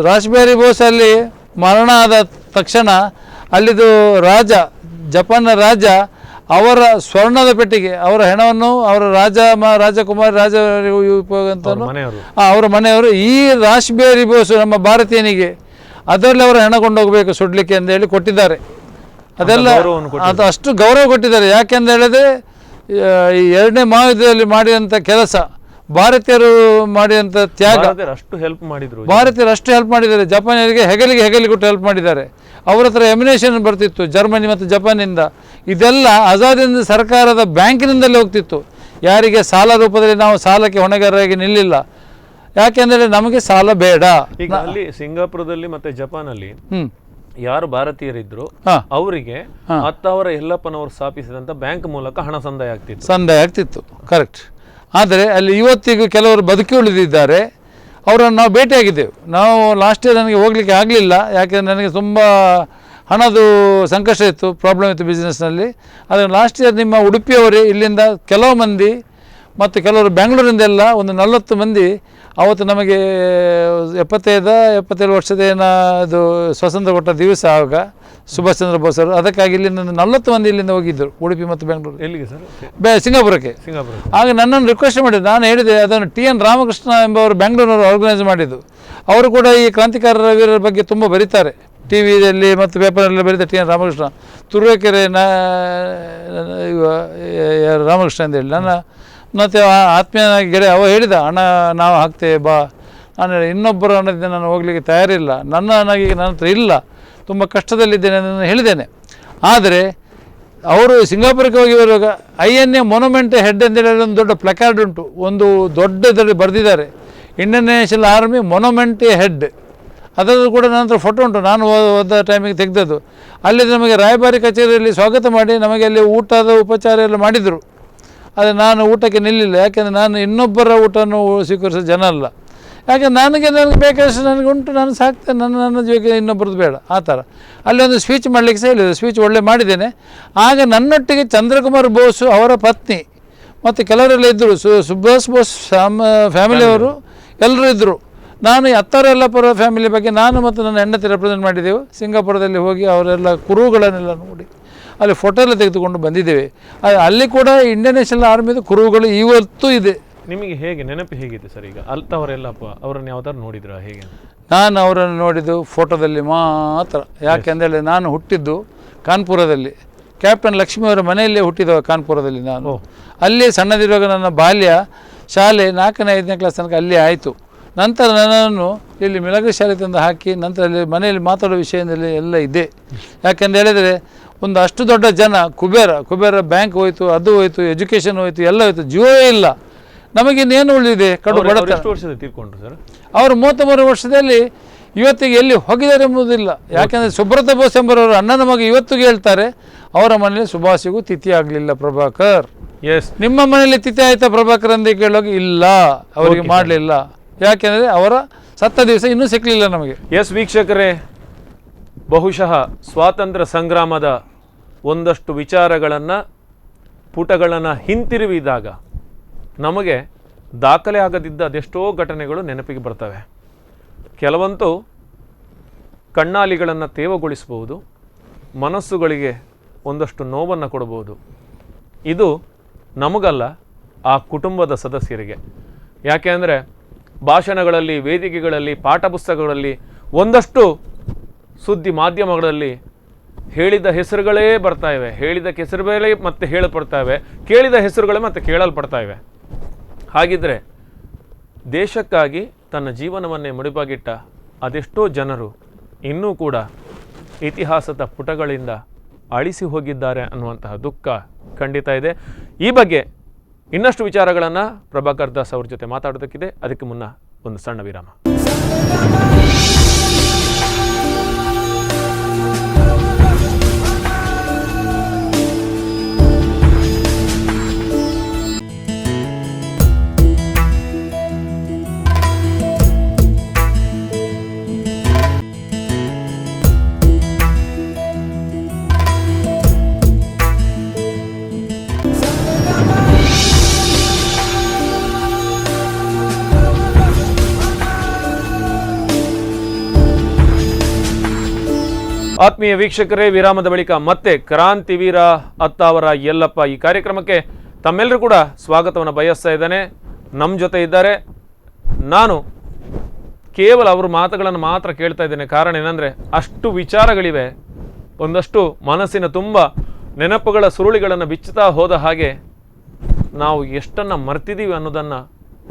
ರಾಶ್ ಬಿಹಾರಿ ಬೋಸ್ ಅಲ್ಲಿ ಮರಣ ಆದ ತಕ್ಷಣ ಅಲ್ಲಿದು ರಾಜ, ಜಪಾನ್ನ ರಾಜ ಅವರ ಸ್ವರ್ಣದ ಪೆಟ್ಟಿಗೆ, ಅವರ ಹೆಣವನ್ನು ಅವರ ರಾಜಕುಮಾರಿ ಅವರ ಮನೆಯವರು ಈ ರಾಶ್ ಬಿಹಾರಿ ಬೋಸ್ ನಮ್ಮ ಭಾರತೀಯನಿಗೆ ಅದರಲ್ಲಿ ಅವರ ಹೆಣ ಕೊಂಡೋಗಬೇಕು ಸುಡಲಿಕ್ಕೆ ಅಂತ ಹೇಳಿ ಕೊಟ್ಟಿದ್ದಾರೆ. ಅದೆಲ್ಲ ಅದು ಅಷ್ಟು ಗೌರವ ಕೊಟ್ಟಿದ್ದಾರೆ. ಯಾಕೆಂತ ಹೇಳಿದ್ರೆ ಈ 2ನೇ ಮಹಾಯುದ್ಧದಲ್ಲಿ ಮಾಡಿದಂಥ ಕೆಲಸ, ಭಾರತೀಯರು ಮಾಡಿದಂಥ ತ್ಯಾಗ, ಭಾರತೀಯರು ಅಷ್ಟು ಹೆಲ್ಪ್ ಮಾಡಿದ್ದಾರೆ. ಜಪಾನಿಯರಿಗೆ ಹೆಗಲಿಗೆ ಕೊಟ್ಟು ಹೆಲ್ಪ್ ಮಾಡಿದ್ದಾರೆ. ಅವರ ಹತ್ರ ಎಮಿನೇಷನ್ ಬರ್ತಿತ್ತು ಜರ್ಮನಿ ಮತ್ತು ಜಪಾನಿಂದ. ಇದೆಲ್ಲ ಆಜಾದ್ ಹಿಂದ್ ಸರ್ಕಾರದ ಬ್ಯಾಂಕಿನಿಂದಲೇ ಹೋಗ್ತಿತ್ತು. ಯಾರಿಗೆ ಸಾಲ ರೂಪದಲ್ಲಿ ನಾವು ಸಾಲಕ್ಕೆ ಹೊಣೆಗಾರರಾಗಿ ನಿಲ್ಲಿಲ್ಲ. ಯಾಕೆಂದರೆ ನಮಗೆ ಸಾಲ ಬೇಡ. ಈಗ ಅಲ್ಲಿ ಸಿಂಗಾಪುರದಲ್ಲಿ ಮತ್ತೆ ಜಪಾನಲ್ಲಿ ಯಾರು ಭಾರತೀಯರಿದ್ರು ಅವರಿಗೆ ಅತ್ತವರ ಯಲ್ಲಪ್ಪನವರು ಸ್ಥಾಪಿಸಿದಂತ ಬ್ಯಾಂಕ್ ಮೂಲಕ ಹಣ ಸಂದಾಯ ಆಗ್ತಿತ್ತು. ಕರೆಕ್ಟ್. ಆದರೆ ಅಲ್ಲಿ ಇವತ್ತಿಗೂ ಕೆಲವರು ಬದುಕಿ ಉಳಿದಿದ್ದಾರೆ. ಅವರನ್ನು ನಾವು ಭೇಟಿಯಾಗಿದ್ದೆವು. ನಾವು ಲಾಸ್ಟ್ ಇಯರ್ ನನಗೆ ಹೋಗಲಿಕ್ಕೆ ಆಗಲಿಲ್ಲ. ಯಾಕೆಂದರೆ ನನಗೆ ತುಂಬ ಹಣದು ಸಂಕಷ್ಟ ಇತ್ತು, ಪ್ರಾಬ್ಲಮ್ ಇತ್ತು ಬಿಸ್ನೆಸ್ನಲ್ಲಿ. ಆದರೆ ಲಾಸ್ಟ್ ಇಯರ್ ನಿಮ್ಮ ಉಡುಪಿಯವರೇ ಇಲ್ಲಿಂದ ಕೆಲವು ಮಂದಿ ಮತ್ತು ಕೆಲವರು ಬೆಂಗಳೂರಿಂದೆಲ್ಲ ಒಂದು 40 ಮಂದಿ ಅವತ್ತು ನಮಗೆ 77 ವರ್ಷದ ಇದು ಸ್ವಾತಂತ್ರ್ಯ ಕೊಟ್ಟ ದಿವಸ ಆವಾಗ ಸುಭಾಷ್ ಚಂದ್ರ ಬೋಸ್ ಅವರು. ಅದಕ್ಕಾಗಿ ಇಲ್ಲಿಂದ 40 ಮಂದಿ ಇಲ್ಲಿಂದ ಹೋಗಿದ್ದರು, ಉಡುಪಿ ಮತ್ತು ಬೆಂಗಳೂರು. ಎಲ್ಲಿಗೆ ಸರ್? ಸಿಂಗಾಪುರಕ್ಕೆ. ಆಗ ನನ್ನನ್ನು ರಿಕ್ವೆಸ್ಟ್ ಮಾಡಿದ್ದು, ನಾನು ಹೇಳಿದೆ ಅದನ್ನು TN ರಾಮಕೃಷ್ಣ ಎಂಬವರು ಬೆಂಗಳೂರಿನವರು ಆರ್ಗನೈಸ್ ಮಾಡಿದ್ದು. ಅವರು ಕೂಡ ಈ ಕ್ರಾಂತಿಕಾರರ ವೀರರ ಬಗ್ಗೆ ತುಂಬ ಬರೀತಾರೆ, ಟಿ ವಿಯಲ್ಲಿ ಮತ್ತು ಪೇಪರಲ್ಲಿ ಬರೀತಾರೆ. TN ರಾಮಕೃಷ್ಣ, ತುರುವೇಕೆರೆ ರಾಮಕೃಷ್ಣ ಅಂತೇಳಿ ನನ್ನ ಮತ್ತು ಆತ್ಮೀಯನಾಗಿ ಗೆಳೆಯ. ಅವ ಹೇಳಿದ, ಹಣ ನಾವು ಹಾಕ್ತೇವೆ ಬಾ. ನಾನು ಇನ್ನೊಬ್ಬರ ಹಣದಿಂದ ನಾನು ಹೋಗಲಿಕ್ಕೆ ತಯಾರಿಲ್ಲ, ನನ್ನ ಹಣಗೆ ನನ್ನ ಹತ್ರ ಇಲ್ಲ, ತುಂಬ ಕಷ್ಟದಲ್ಲಿದ್ದೇನೆ ಅಂತ ಹೇಳಿದ್ದೇನೆ. ಆದರೆ ಅವರು ಸಿಂಗಾಪುರಕ್ಕೆ ಹೋಗಿ ಬರುವಾಗ INA ಮೊನುಮೆಂಟ್ ಹೆಡ್ ಅಂತೇಳಿ ಒಂದು ದೊಡ್ಡ ಪ್ಲಕಾರ್ಡ್ ಉಂಟು, ಒಂದು ದೊಡ್ಡದಲ್ಲಿ ಬರೆದಿದ್ದಾರೆ, Indian national army monument head. ಅದರದ್ದು ಕೂಡ ನನ್ನ ಹತ್ರ ಫೋಟೋ ಉಂಟು, ನಾನು ಹೋದ ಟೈಮಿಗೆ ತೆಗೆದದ್ದು. ಅಲ್ಲಿ ನಮಗೆ ರಾಯಭಾರಿ ಕಚೇರಿಯಲ್ಲಿ ಸ್ವಾಗತ ಮಾಡಿ ನಮಗೆ ಅಲ್ಲಿ ಊಟದ ಉಪಚಾರ ಎಲ್ಲ ಮಾಡಿದರು. ಆದರೆ ನಾನು ಊಟಕ್ಕೆ ನಿಲ್ಲಿಲ್ಲ, ಯಾಕೆಂದರೆ ನಾನು ಇನ್ನೊಬ್ಬರ ಊಟವನ್ನು ಸ್ವೀಕರಿಸೋ ಜನ ಅಲ್ಲ. ಯಾಕೆ ನನಗೆ ಬೇಕಾದಷ್ಟು ನನಗೆ ಉಂಟು, ನಾನು ಸಾಕ್ತೇನೆ, ನನ್ನ ಜೀವಕ್ಕೆ ಇನ್ನೊಬ್ಬರದ್ದು ಬೇಡ, ಆ ಥರ. ಅಲ್ಲಿ ಒಂದು ಸ್ಪೀಚ್ ಮಾಡಲಿಕ್ಕೆ ಸಹ ಹೇಳಿದೆ, ಸ್ಪೀಚ್ ಒಳ್ಳೆ ಮಾಡಿದ್ದೇನೆ. ಆಗ ನನ್ನೊಟ್ಟಿಗೆ ಚಂದ್ರಕುಮಾರ್ ಬೋಸ್ ಅವರ ಪತ್ನಿ ಮತ್ತು ಕೆಲವರೆಲ್ಲ ಇದ್ದರು, ಸುಭಾಷ್ ಬೋಸ್ ಫ್ಯಾಮಿಲಿಯವರು ಎಲ್ಲರೂ ಇದ್ದರು. ನಾನು ಅತ್ತಾರ ಯಲ್ಲಪ್ಪರ ಫ್ಯಾಮಿಲಿ ಬಗ್ಗೆ ನಾನು ಮತ್ತು ನನ್ನ ಹೆಂಡತಿ ರೆಪ್ರೆಸೆಂಟ್ ಮಾಡಿದ್ದೆವು. ಸಿಂಗಾಪುರದಲ್ಲಿ ಹೋಗಿ ಅವರೆಲ್ಲ ಕುರುಹುಗಳನ್ನೆಲ್ಲ ನೋಡಿ ಅಲ್ಲಿ ಫೋಟೋ ಎಲ್ಲ ತೆಗೆದುಕೊಂಡು ಬಂದಿದ್ದೇವೆ. ಅಲ್ಲಿ ಕೂಡ ಇಂಡಿಯನ್ ನ್ಯಾಷನಲ್ ಆರ್ಮಿದು ಕುರುಹುಗಳು ಇವತ್ತು ಇದೆ. ನಿಮಗೆ ಹೇಗೆ ನೆನಪು ಹೇಗಿದೆ ಸರ್? ಈಗ ಅಲ್ತಾವರೆಲ್ಲಪ್ಪ ಅವರನ್ನು ಯಾವ್ದಾದ್ರು ನೋಡಿದ್ರ ಹೇಗೆ? ನಾನು ಅವರನ್ನು ನೋಡಿದ್ದು ಫೋಟೋದಲ್ಲಿ ಮಾತ್ರ. ಯಾಕೆಂದೇಳಿ ನಾನು ಹುಟ್ಟಿದ್ದು ಕಾನ್ಪುರದಲ್ಲಿ, ಕ್ಯಾಪ್ಟನ್ ಲಕ್ಷ್ಮಿಯವರ ಮನೆಯಲ್ಲೇ ಹುಟ್ಟಿದವ ಕಾನ್ಪುರದಲ್ಲಿ ನಾನು. ಅಲ್ಲಿ ಸಣ್ಣದಿರುವಾಗ ನನ್ನ ಬಾಲ್ಯ ಶಾಲೆ 4ನೇ 5ನೇ ಕ್ಲಾಸ್ ತನಕ ಅಲ್ಲಿ ಆಯಿತು. ನಂತರ ನನ್ನನ್ನು ಇಲ್ಲಿ ಮಿಲಗ್ರಿ ಶಾಲೆ ತಂದು ಹಾಕಿ ನಂತರ ಅಲ್ಲಿ ಮನೆಯಲ್ಲಿ ಮಾತಾಡೋ ವಿಷಯದಲ್ಲಿ ಎಲ್ಲ ಇದೆ. ಯಾಕೆಂತ ಹೇಳಿದರೆ ಒಂದು ಅಷ್ಟು ದೊಡ್ಡ ಜನ, ಕುಬೇರ ಬ್ಯಾಂಕ್ ಹೋಯಿತು, ಅದು ಹೋಯಿತು, ಎಜುಕೇಷನ್ ಹೋಯಿತು, ಎಲ್ಲ ಹೋಯಿತು, ಜೀವವೇ ಇಲ್ಲ. ನಮಗಿನ್ನೇನು ಉಳಿದಿದೆ? ಕಡು ಬಡತನ. ಎಷ್ಟು ವರ್ಷದಲ್ಲಿ ತೀರ್ಕೊಂಡ್ರು ಸರ್? ಅವರು 33 ವರ್ಷದಲ್ಲಿ ಇವತ್ತಿಗೆ ಎಲ್ಲಿ ಹೋಗಿದ್ದಾರೆ ಎಂಬುದಿಲ್ಲ. ಯಾಕೆಂದರೆ ಸುಬ್ರತ ಬೋಸ್ ಎಂಬರವರು ಅಣ್ಣನ ಮಗ ಇವತ್ತಿಗೆ ಹೇಳ್ತಾರೆ, ಅವರ ಮನೆಯಲ್ಲಿ ಸುಭಾಷಿಗೂ ತಿಥಿ ಆಗಲಿಲ್ಲ ಪ್ರಭಾಕರ್. ನಿಮ್ಮ ಮನೆಯಲ್ಲಿ ತಿಥಿ ಆಯ್ತಾ ಪ್ರಭಾಕರ್ ಅಂತ ಕೇಳುವಾಗ ಇಲ್ಲ, ಅವರಿಗೆ ಮಾಡಲಿಲ್ಲ. ಯಾಕೆಂದರೆ ಅವರ ಸತ್ತ ದಿವಸ ಇನ್ನೂ ಸಿಕ್ಕಲಿಲ್ಲ ನಮಗೆ. ವೀಕ್ಷಕರೇ, ಬಹುಶಃ ಸ್ವಾತಂತ್ರ್ಯ ಸಂಗ್ರಾಮದ ಒಂದಷ್ಟು ವಿಚಾರಗಳನ್ನು, ಪುಟಗಳನ್ನು ಹಿಂತಿರುವಿದಾಗ ನಮಗೆ ದಾಖಲೆ ಆಗದಿದ್ದ ಅದೆಷ್ಟೋ ಘಟನೆಗಳು ನೆನಪಿಗೆ ಬರ್ತವೆ. ಕೆಲವಂತೂ ಕಣ್ಣಾಲಿಗಳನ್ನು ತೇವಗೊಳಿಸಬಹುದು, ಮನಸ್ಸುಗಳಿಗೆ ಒಂದಷ್ಟು ನೋವನ್ನು ಕೊಡಬಹುದು. ಇದು ನಮಗಲ್ಲ, ಆ ಕುಟುಂಬದ ಸದಸ್ಯರಿಗೆ. ಯಾಕೆ ಅಂದರೆ ಭಾಷಣಗಳಲ್ಲಿ, ವೇದಿಕೆಗಳಲ್ಲಿ, ಪಾಠಪುಸ್ತಕಗಳಲ್ಲಿ, ಒಂದಷ್ಟು ಸುದ್ದಿ ಮಾಧ್ಯಮಗಳಲ್ಲಿ ಹೇಳಿದ ಹೆಸರುಗಳೇ ಬರ್ತಾ ಇವೆ, ಹೇಳಿದ ಹೆಸರುಗಳೇ ಮತ್ತೆ ಹೇಳಲ್ಪಡ್ತಾ ಇವೆ, ಕೇಳಿದ ಹೆಸರುಗಳೇ ಮತ್ತೆ ಕೇಳಲ್ಪಡ್ತಾ ಇವೆ. ಹಾಗಿದ್ರೆ ದೇಶಕ್ಕಾಗಿ ತನ್ನ ಜೀವನವನ್ನೇ ಮುಡಿಪಾಗಿಟ್ಟ ಅದೆಷ್ಟೋ ಜನರು ಇನ್ನೂ ಕೂಡ ಇತಿಹಾಸದ ಪುಟಗಳಿಂದ ಅಳಿಸಿ ಹೋಗಿದ್ದಾರೆ ಅನ್ನುವಂತಹ ದುಃಖ ಖಂಡಿತ ಇದೆ. ಈ ಬಗ್ಗೆ ಇನ್ನಷ್ಟು ವಿಚಾರಗಳನ್ನು ಪ್ರಭಾಕರ್ ದಾಸ್ ಅವ್ರ ಜೊತೆ ಮಾತಾಡೋದಕ್ಕಿದೆ. ಅದಕ್ಕೆ ಮುನ್ನ ಒಂದು ಸಣ್ಣ ವಿರಾಮ. ಆತ್ಮೀಯ ವೀಕ್ಷಕರೇ, ವಿರಾಮದ ಬಳಿಕ ಮತ್ತೆ ಕ್ರಾಂತಿವೀರ ಅತ್ತಾವರ ಯಲ್ಲಪ್ಪ ಈ ಕಾರ್ಯಕ್ರಮಕ್ಕೆ ತಮ್ಮೆಲ್ಲರೂ ಕೂಡ ಸ್ವಾಗತವನ್ನು ಬಯಸ್ತಾ ಇದ್ದಾನೆ. ನಮ್ಮ ಜೊತೆ ಇದ್ದಾರೆ. ನಾನು ಕೇವಲ ಅವ್ರ ಮಾತುಗಳನ್ನು ಮಾತ್ರ ಕೇಳ್ತಾ ಇದ್ದೇನೆ. ಕಾರಣ ಏನಂದರೆ ಅಷ್ಟು ವಿಚಾರಗಳಿವೆ, ಒಂದಷ್ಟು ಮನಸ್ಸಿನ ತುಂಬ ನೆನಪುಗಳ ಸುರುಳಿಗಳನ್ನು ಬಿಚ್ಚುತ್ತಾ ಹೋದ ಹಾಗೆ ನಾವು ಎಷ್ಟನ್ನು ಮರ್ತಿದ್ದೀವಿ ಅನ್ನೋದನ್ನು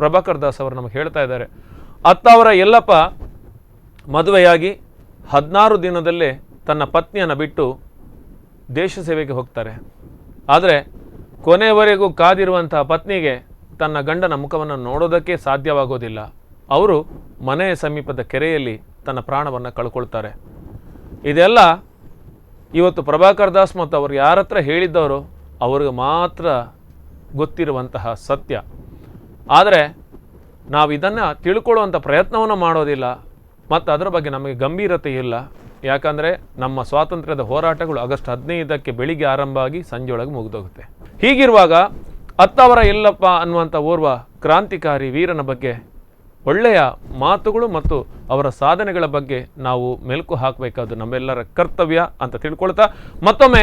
ಪ್ರಭಾಕರ್ ದಾಸ್ ಅವರು ನಮಗೆ ಹೇಳ್ತಾ ಇದ್ದಾರೆ. ಅತ್ತಾವರ ಯಲ್ಲಪ್ಪ ಮದುವೆಯಾಗಿ 16 ದಿನದಲ್ಲೇ ತನ್ನ ಪತ್ನಿಯನ್ನು ಬಿಟ್ಟು ದೇಶ ಸೇವೆಗೆ ಹೋಗ್ತಾರೆ. ಆದರೆ ಕೊನೆಯವರೆಗೂ ಕಾದಿರುವಂತಹ ಪತ್ನಿಗೆ ತನ್ನ ಗಂಡನ ಮುಖವನ್ನು ನೋಡೋದಕ್ಕೆ ಸಾಧ್ಯವಾಗೋದಿಲ್ಲ. ಅವರು ಮನೆಯ ಸಮೀಪದ ಕೆರೆಯಲ್ಲಿ ತನ್ನ ಪ್ರಾಣವನ್ನು ಕಳ್ಕೊಳ್ತಾರೆ. ಇದೆಲ್ಲ ಇವತ್ತು ಪ್ರಭಾಕರ್ ದಾಸ್ ಮತ್ತು ಅವರು ಯಾರ ಹತ್ರ ಹೇಳಿದ್ದವರು ಅವ್ರಿಗೆ ಮಾತ್ರ ಗೊತ್ತಿರುವಂತಹ ಸತ್ಯ. ಆದರೆ ನಾವು ಇದನ್ನು ತಿಳ್ಕೊಳ್ಳುವಂಥ ಪ್ರಯತ್ನವನ್ನು ಮಾಡೋದಿಲ್ಲ ಮತ್ತು ಅದರ ಬಗ್ಗೆ ನಮಗೆ ಗಂಭೀರತೆ ಇಲ್ಲ. ಯಾಕಂದರೆ ನಮ್ಮ ಸ್ವಾತಂತ್ರ್ಯದ ಹೋರಾಟಗಳು ಆಗಸ್ಟ್ 15ಕ್ಕೆ ಬೆಳಿಗ್ಗೆ ಆರಂಭ ಆಗಿ ಸಂಜೆಯೊಳಗೆ ಮುಗಿದೋಗುತ್ತೆ. ಹೀಗಿರುವಾಗ ಅತ್ತಾವರ ಯಲ್ಲಪ್ಪ ಅನ್ನುವಂಥ ಓರ್ವ ಕ್ರಾಂತಿಕಾರಿ ವೀರನ ಬಗ್ಗೆ ಒಳ್ಳೆಯ ಮಾತುಗಳು ಮತ್ತು ಅವರ ಸಾಧನೆಗಳ ಬಗ್ಗೆ ನಾವು ಮೆಲುಕು ಹಾಕಬೇಕಾದ್ದು ನಮ್ಮೆಲ್ಲರ ಕರ್ತವ್ಯ ಅಂತ ತಿಳ್ಕೊಳ್ತಾ ಮತ್ತೊಮ್ಮೆ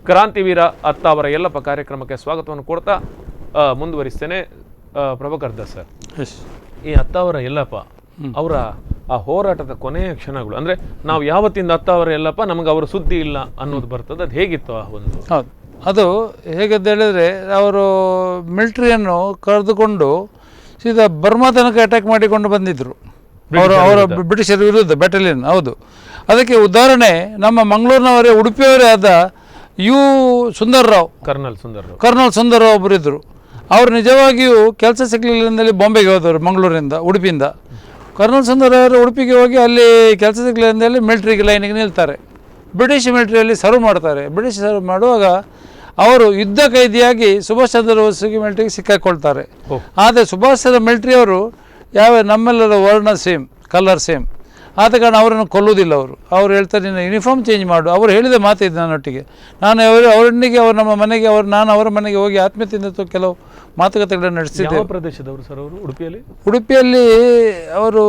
ಕ್ರಾಂತಿವೀರ ಅತ್ತಾವರ ಯಲ್ಲಪ್ಪ ಕಾರ್ಯಕ್ರಮಕ್ಕೆ ಸ್ವಾಗತವನ್ನು ಕೊಡ್ತಾ ಮುಂದುವರಿಸ್ತೇನೆ. ಪ್ರಭಾಕರ್ ದಾಸ್ ಸರ್, ಈ ಅತ್ತಾವರ ಯಲ್ಲಪ್ಪ ಅವರ ಆ ಹೋರಾಟದ ಕೊನೆಯ ಕ್ಷಣಗಳು, ಅಂದರೆ ನಾವು ಯಾವತ್ತಿಂದ ಅತ್ತಾವರ ಯಲ್ಲಪ್ಪ ನಮಗೆ ಅವರ ಸುದ್ದಿ ಇಲ್ಲ ಅನ್ನೋದು ಬರ್ತದೆ, ಅದು ಹೇಗಿತ್ತು ಆ ಒಂದು? ಹೌದು, ಅದು ಹೇಗಂತ ಹೇಳಿದರೆ ಅವರು ಮಿಲಿಟ್ರಿಯನ್ನು ಕರೆದುಕೊಂಡು ಸೀದಾ ಬರ್ಮಾ ತನಕ ಅಟ್ಯಾಕ್ ಮಾಡಿಕೊಂಡು ಬಂದಿದ್ದರು ಅವರ ಬ್ರಿಟಿಷರ ವಿರುದ್ಧ ಬ್ಯಾಟಲಿಯನ್. ಹೌದು, ಅದಕ್ಕೆ ಉದಾಹರಣೆ ನಮ್ಮ ಮಂಗಳೂರಿನವರೇ ಉಡುಪಿಯವರೇ ಆದ ಕರ್ನಲ್ ಸುಂದರ್ರಾವ್ ಒಬ್ಬರಿದ್ದರು. ಅವರು ನಿಜವಾಗಿಯೂ ಕೆಲಸ ಸಿಗಲಿಲ್ಲದಲ್ಲಿ ಬಾಂಬೆಗೆ ಹೋದವರು, ಮಂಗಳೂರಿಂದ ಉಡುಪಿಯಿಂದ. ಕರ್ನಲ್ ಸುಂದರ್ರಾವ್ ಉಡುಪಿಗೆ ಹೋಗಿ ಅಲ್ಲಿ ಕೆಲಸ ಸಿಗಲಿಲ್ಲದಲ್ಲಿ ಮಿಲಿಟ್ರಿಗೆ ಲೈನಿಗೆ ನಿಲ್ತಾರೆ, ಬ್ರಿಟಿಷ್ ಮಿಲಿಟ್ರಿಯಲ್ಲಿ ಸರ್ವ್ ಮಾಡ್ತಾರೆ. ಬ್ರಿಟಿಷ್ ಸರ್ವ್ ಮಾಡುವಾಗ ಅವರು ಯುದ್ಧ ಖೈದಿಯಾಗಿ ಸುಭಾಷ್ ಚಂದ್ರ ಬೋಸ್ಗೆ ಮಿಲಿಟ್ರಿಗೆ ಸಿಕ್ಕಾಕೊಳ್ತಾರೆ. ಆದರೆ ಸುಭಾಷ್ ಚಂದ್ರ ಮಿಲಿಟ್ರಿಯವರು ನಮ್ಮೆಲ್ಲರ ವರ್ಣ ಸೇಮ್, ಕಲರ್ ಸೇಮ್, ಆದ ಕಾರಣ ಅವರನ್ನು ಕೊಲ್ಲುವುದಿಲ್ಲ. ಅವರು ಹೇಳ್ತಾರೆ ನೀನು ಯೂನಿಫಾರ್ಮ್ ಚೇಂಜ್ ಮಾಡು. ಅವರು ಹೇಳಿದ ಮಾತಿದ್ದು ನನ್ನೊಟ್ಟಿಗೆ. ನಾನು ಅವರೊಂದಿಗೆ ನಮ್ಮ ಮನೆಗೆ ನಾನು ಅವರ ಮನೆಗೆ ಹೋಗಿ ಆತ್ಮೀಯತೆಯಿಂದ ಕೆಲವು ಮಾತುಕತೆಗಳನ್ನು ನಡೆಸಿದ್ದೆ. ಪ್ರದೇಶದವರು ಸರ್ ಅವರು ಉಡುಪಿಯಲ್ಲಿ ಅವರು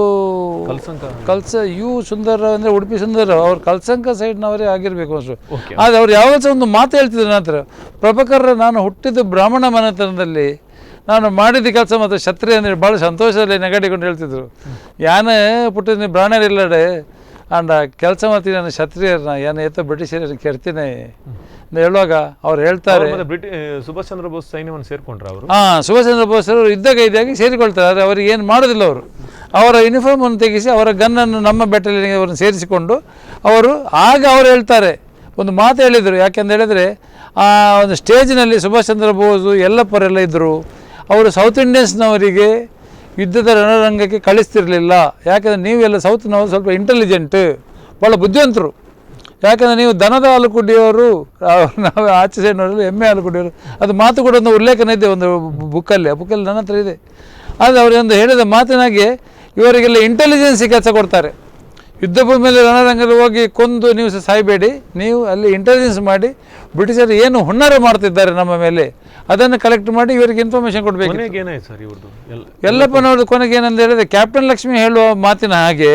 ಸುಂದರರಾವ್ ಅಂದರೆ ಉಡುಪಿ ಸುಂದರರಾವ್ ಅವರು ಕಲ್ಸಂಕ ಸೈಡ್ನವರೇ ಆಗಿರಬೇಕು ಅಷ್ಟು. ಆದರೆ ಅವ್ರು ಯಾವಾಗ ಸಹ ಒಂದು ಮಾತು ಹೇಳ್ತಿದ್ರು ನಂತರ, ಪ್ರಭಾಕರ್ ನಾನು ಹುಟ್ಟಿದ್ದು ಬ್ರಾಹ್ಮಣ ಮನೆತನದಲ್ಲಿ, ನಾನು ಮಾಡಿದ ಕೆಲಸ ಮತ್ತು ಕ್ಷತ್ರಿಯ ಅಂದರೆ ಭಾಳ ಸಂತೋಷದಲ್ಲಿ ನೆಗಡಿಕೊಂಡು ಹೇಳ್ತಿದ್ರು. ಯಾನೇ ಪುಟ್ಟಿನ ಬ್ರಾಹ್ಮಣರಿಲ್ಲಡೆ ಅಂಡ ಕೆಲಸ ಮಾಡ್ತೀನಿ ನಾನು ಕ್ಷತ್ರಿಯರನ್ನ ಏನು ಏತ ಬ್ರಿಟಿಷರನ್ನು ಕೆಡ್ತೀನಿ ಅಂತ ಹೇಳುವಾಗ ಅವ್ರು ಹೇಳ್ತಾರೆ, ಸುಭಾಷ್ ಚಂದ್ರ ಬೋಸ್ ಸೈನ್ಯವನ್ನು ಸೇರ್ಕೊಂಡ್ರು ಅವರು. ಸುಭಾಷ್ ಚಂದ್ರ ಬೋಸ್ ಅವರು ಯುದ್ಧ ಖೈದಿಯಾಗಿ ಸೇರಿಕೊಳ್ತಾರೆ. ಆದರೆ ಅವರಿಗೆ ಏನು ಮಾಡೋದಿಲ್ಲ. ಅವರು ಅವರ ಯೂನಿಫಾರ್ಮನ್ನು ತೆಗೆಸಿ ಅವರ ಗನ್ನನ್ನು ನಮ್ಮ ಬೆಟ್ಟಲಿಗೆ ಅವರನ್ನು ಸೇರಿಸಿಕೊಂಡು ಅವರು ಹೇಳ್ತಾರೆ, ಒಂದು ಮಾತು ಹೇಳಿದರು. ಯಾಕೆಂತ ಹೇಳಿದರೆ ಆ ಒಂದು ಸ್ಟೇಜಿನಲ್ಲಿ ಸುಭಾಷ್ ಚಂದ್ರ ಬೋಸ್ ಯಲ್ಲಪ್ಪರೆಲ್ಲ ಇದ್ದರು. ಅವರು ಸೌತ್ ಇಂಡಿಯನ್ಸ್ನವರಿಗೆ ಯುದ್ಧದ ರಣರಂಗಕ್ಕೆ ಕಳಿಸ್ತಿರಲಿಲ್ಲ. ಯಾಕೆಂದರೆ ನೀವೆಲ್ಲ ಸೌತ್ನವರು ಸ್ವಲ್ಪ ಇಂಟೆಲಿಜೆಂಟ್, ಭಾಳ ಬುದ್ಧಿವಂತರು. ಯಾಕಂದರೆ ನೀವು ದನದ ಹಾಲು ಕುಡಿಯೋರು, ನಾವು ಆಚೆ ಸೈಡ್ನವರೆಲ್ಲ ಎಮ್ಮೆ ಹಾಲು ಕುಡಿಯೋರು. ಅದು ಮಾತು ಕೂಡ ಒಂದು ಉಲ್ಲೇಖನ ಇದೆ ಒಂದು ಬುಕ್ಕಲ್ಲಿ, ಆ ಬುಕ್ಕಲ್ಲಿ ನನ್ನ ಹತ್ರ ಇದೆ. ಆದರೆ ಅವರೊಂದು ಹೇಳಿದ ಮಾತಿನಾಗೆ ಇವರಿಗೆಲ್ಲ ಇಂಟೆಲಿಜೆನ್ಸಿ ಕೆಲಸ ಕೊಡ್ತಾರೆ. ಯುದ್ಧ ಭೂಮಿಯಲ್ಲಿ ರಣರಂಗದಲ್ಲಿ ಹೋಗಿ ಕೊಂದು ನೀವು ಸಾಯಬೇಡಿ, ನೀವು ಅಲ್ಲಿ ಇಂಟೆಲಿಜೆನ್ಸ್ ಮಾಡಿ ಬ್ರಿಟಿಷರು ಏನು ಹುನ್ನಾರ ಮಾಡ್ತಿದ್ದಾರೆ ನಮ್ಮ ಮೇಲೆ ಅದನ್ನು ಕಲೆಕ್ಟ್ ಮಾಡಿ ಇವರಿಗೆ ಇನ್ಫಾರ್ಮೇಷನ್ ಕೊಡಬೇಕು. ಯಲ್ಲಪ್ಪನವ್ರದ್ದು ಕೊನೆಗೆ ಏನಂತ ಹೇಳಿದ್ರೆ, ಕ್ಯಾಪ್ಟನ್ ಲಕ್ಷ್ಮಿ ಹೇಳುವ ಮಾತಿನ ಹಾಗೆ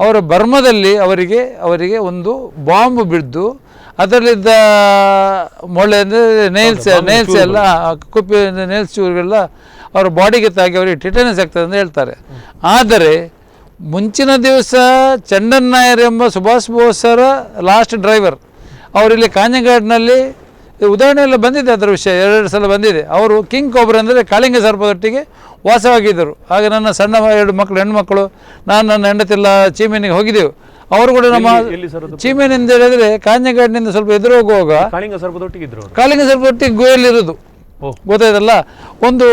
ಅವರ ಬರ್ಮದಲ್ಲಿ ಅವರಿಗೆ ಒಂದು ಬಾಂಬ್ ಬಿದ್ದು ಅದರಲ್ಲಿದ್ದ ಮೊಳೆ ಅಂದರೆ ನೇಲ್ಸ್ ಎಲ್ಲ ಕುಪ್ಪಿ ನೇಲ್ಸ್ ಚೂರುಗಳೆಲ್ಲ ಅವರ ಬಾಡಿಗೆ ತಾಗಿ ಅವರಿಗೆ ಟಿಟನಸ್ ಆಗ್ತದೆ ಅಂತ ಹೇಳ್ತಾರೆ. ಆದರೆ ಮುಂಚಿನ ದಿವಸ ಚಂಡನ್ ನಾಯರ್ ಎಂಬ ಸುಭಾಷ್ ಬೋಸರ ಲಾಸ್ಟ್ ಡ್ರೈವರ್ ಅವರಿಲ್ಲಿ ಕಾಂಜಂಗಾಡ್ನಲ್ಲಿ ಉದಾಹರಣೆ ಎಲ್ಲ ಬಂದಿದೆ, ಅದರ ವಿಷಯ 2 ಸಲ ಬಂದಿದೆ. ಅವರು ಕಿಂಗ್ ಕೋಬ್ರ ಅಂದರೆ ಕಾಳಿಂಗ ಸರ್ಪದೊಟ್ಟಿಗೆ ವಾಸವಾಗಿದ್ದರು. ಆಗ ನನ್ನ ಸಣ್ಣ 2 ಮಕ್ಕಳು ಹೆಣ್ಮಕ್ಕಳು, ನಾನು ನನ್ನ ಹೆಂಡತಿಲ್ಲ ಚೀಮೇನಿಗೆ ಹೋಗಿದ್ದೆವು. ಅವರು ಕೂಡ ನಮ್ಮ ಚೀಮೇನ್ ಎಂದು ಹೇಳಿದರೆ ಕಾಂಜಂಗಾಡಿನಿಂದ ಸ್ವಲ್ಪ ಎದುರು ಹೋಗುವಾಗ ಕಾಳಿಂಗ ಸರ್ಪದೊಟ್ಟಿಗೆ ಗುಹೆಯಲ್ಲಿರೋದು ಗೊತ್ತಾಯ್ತಲ್ಲ. ಒಂದು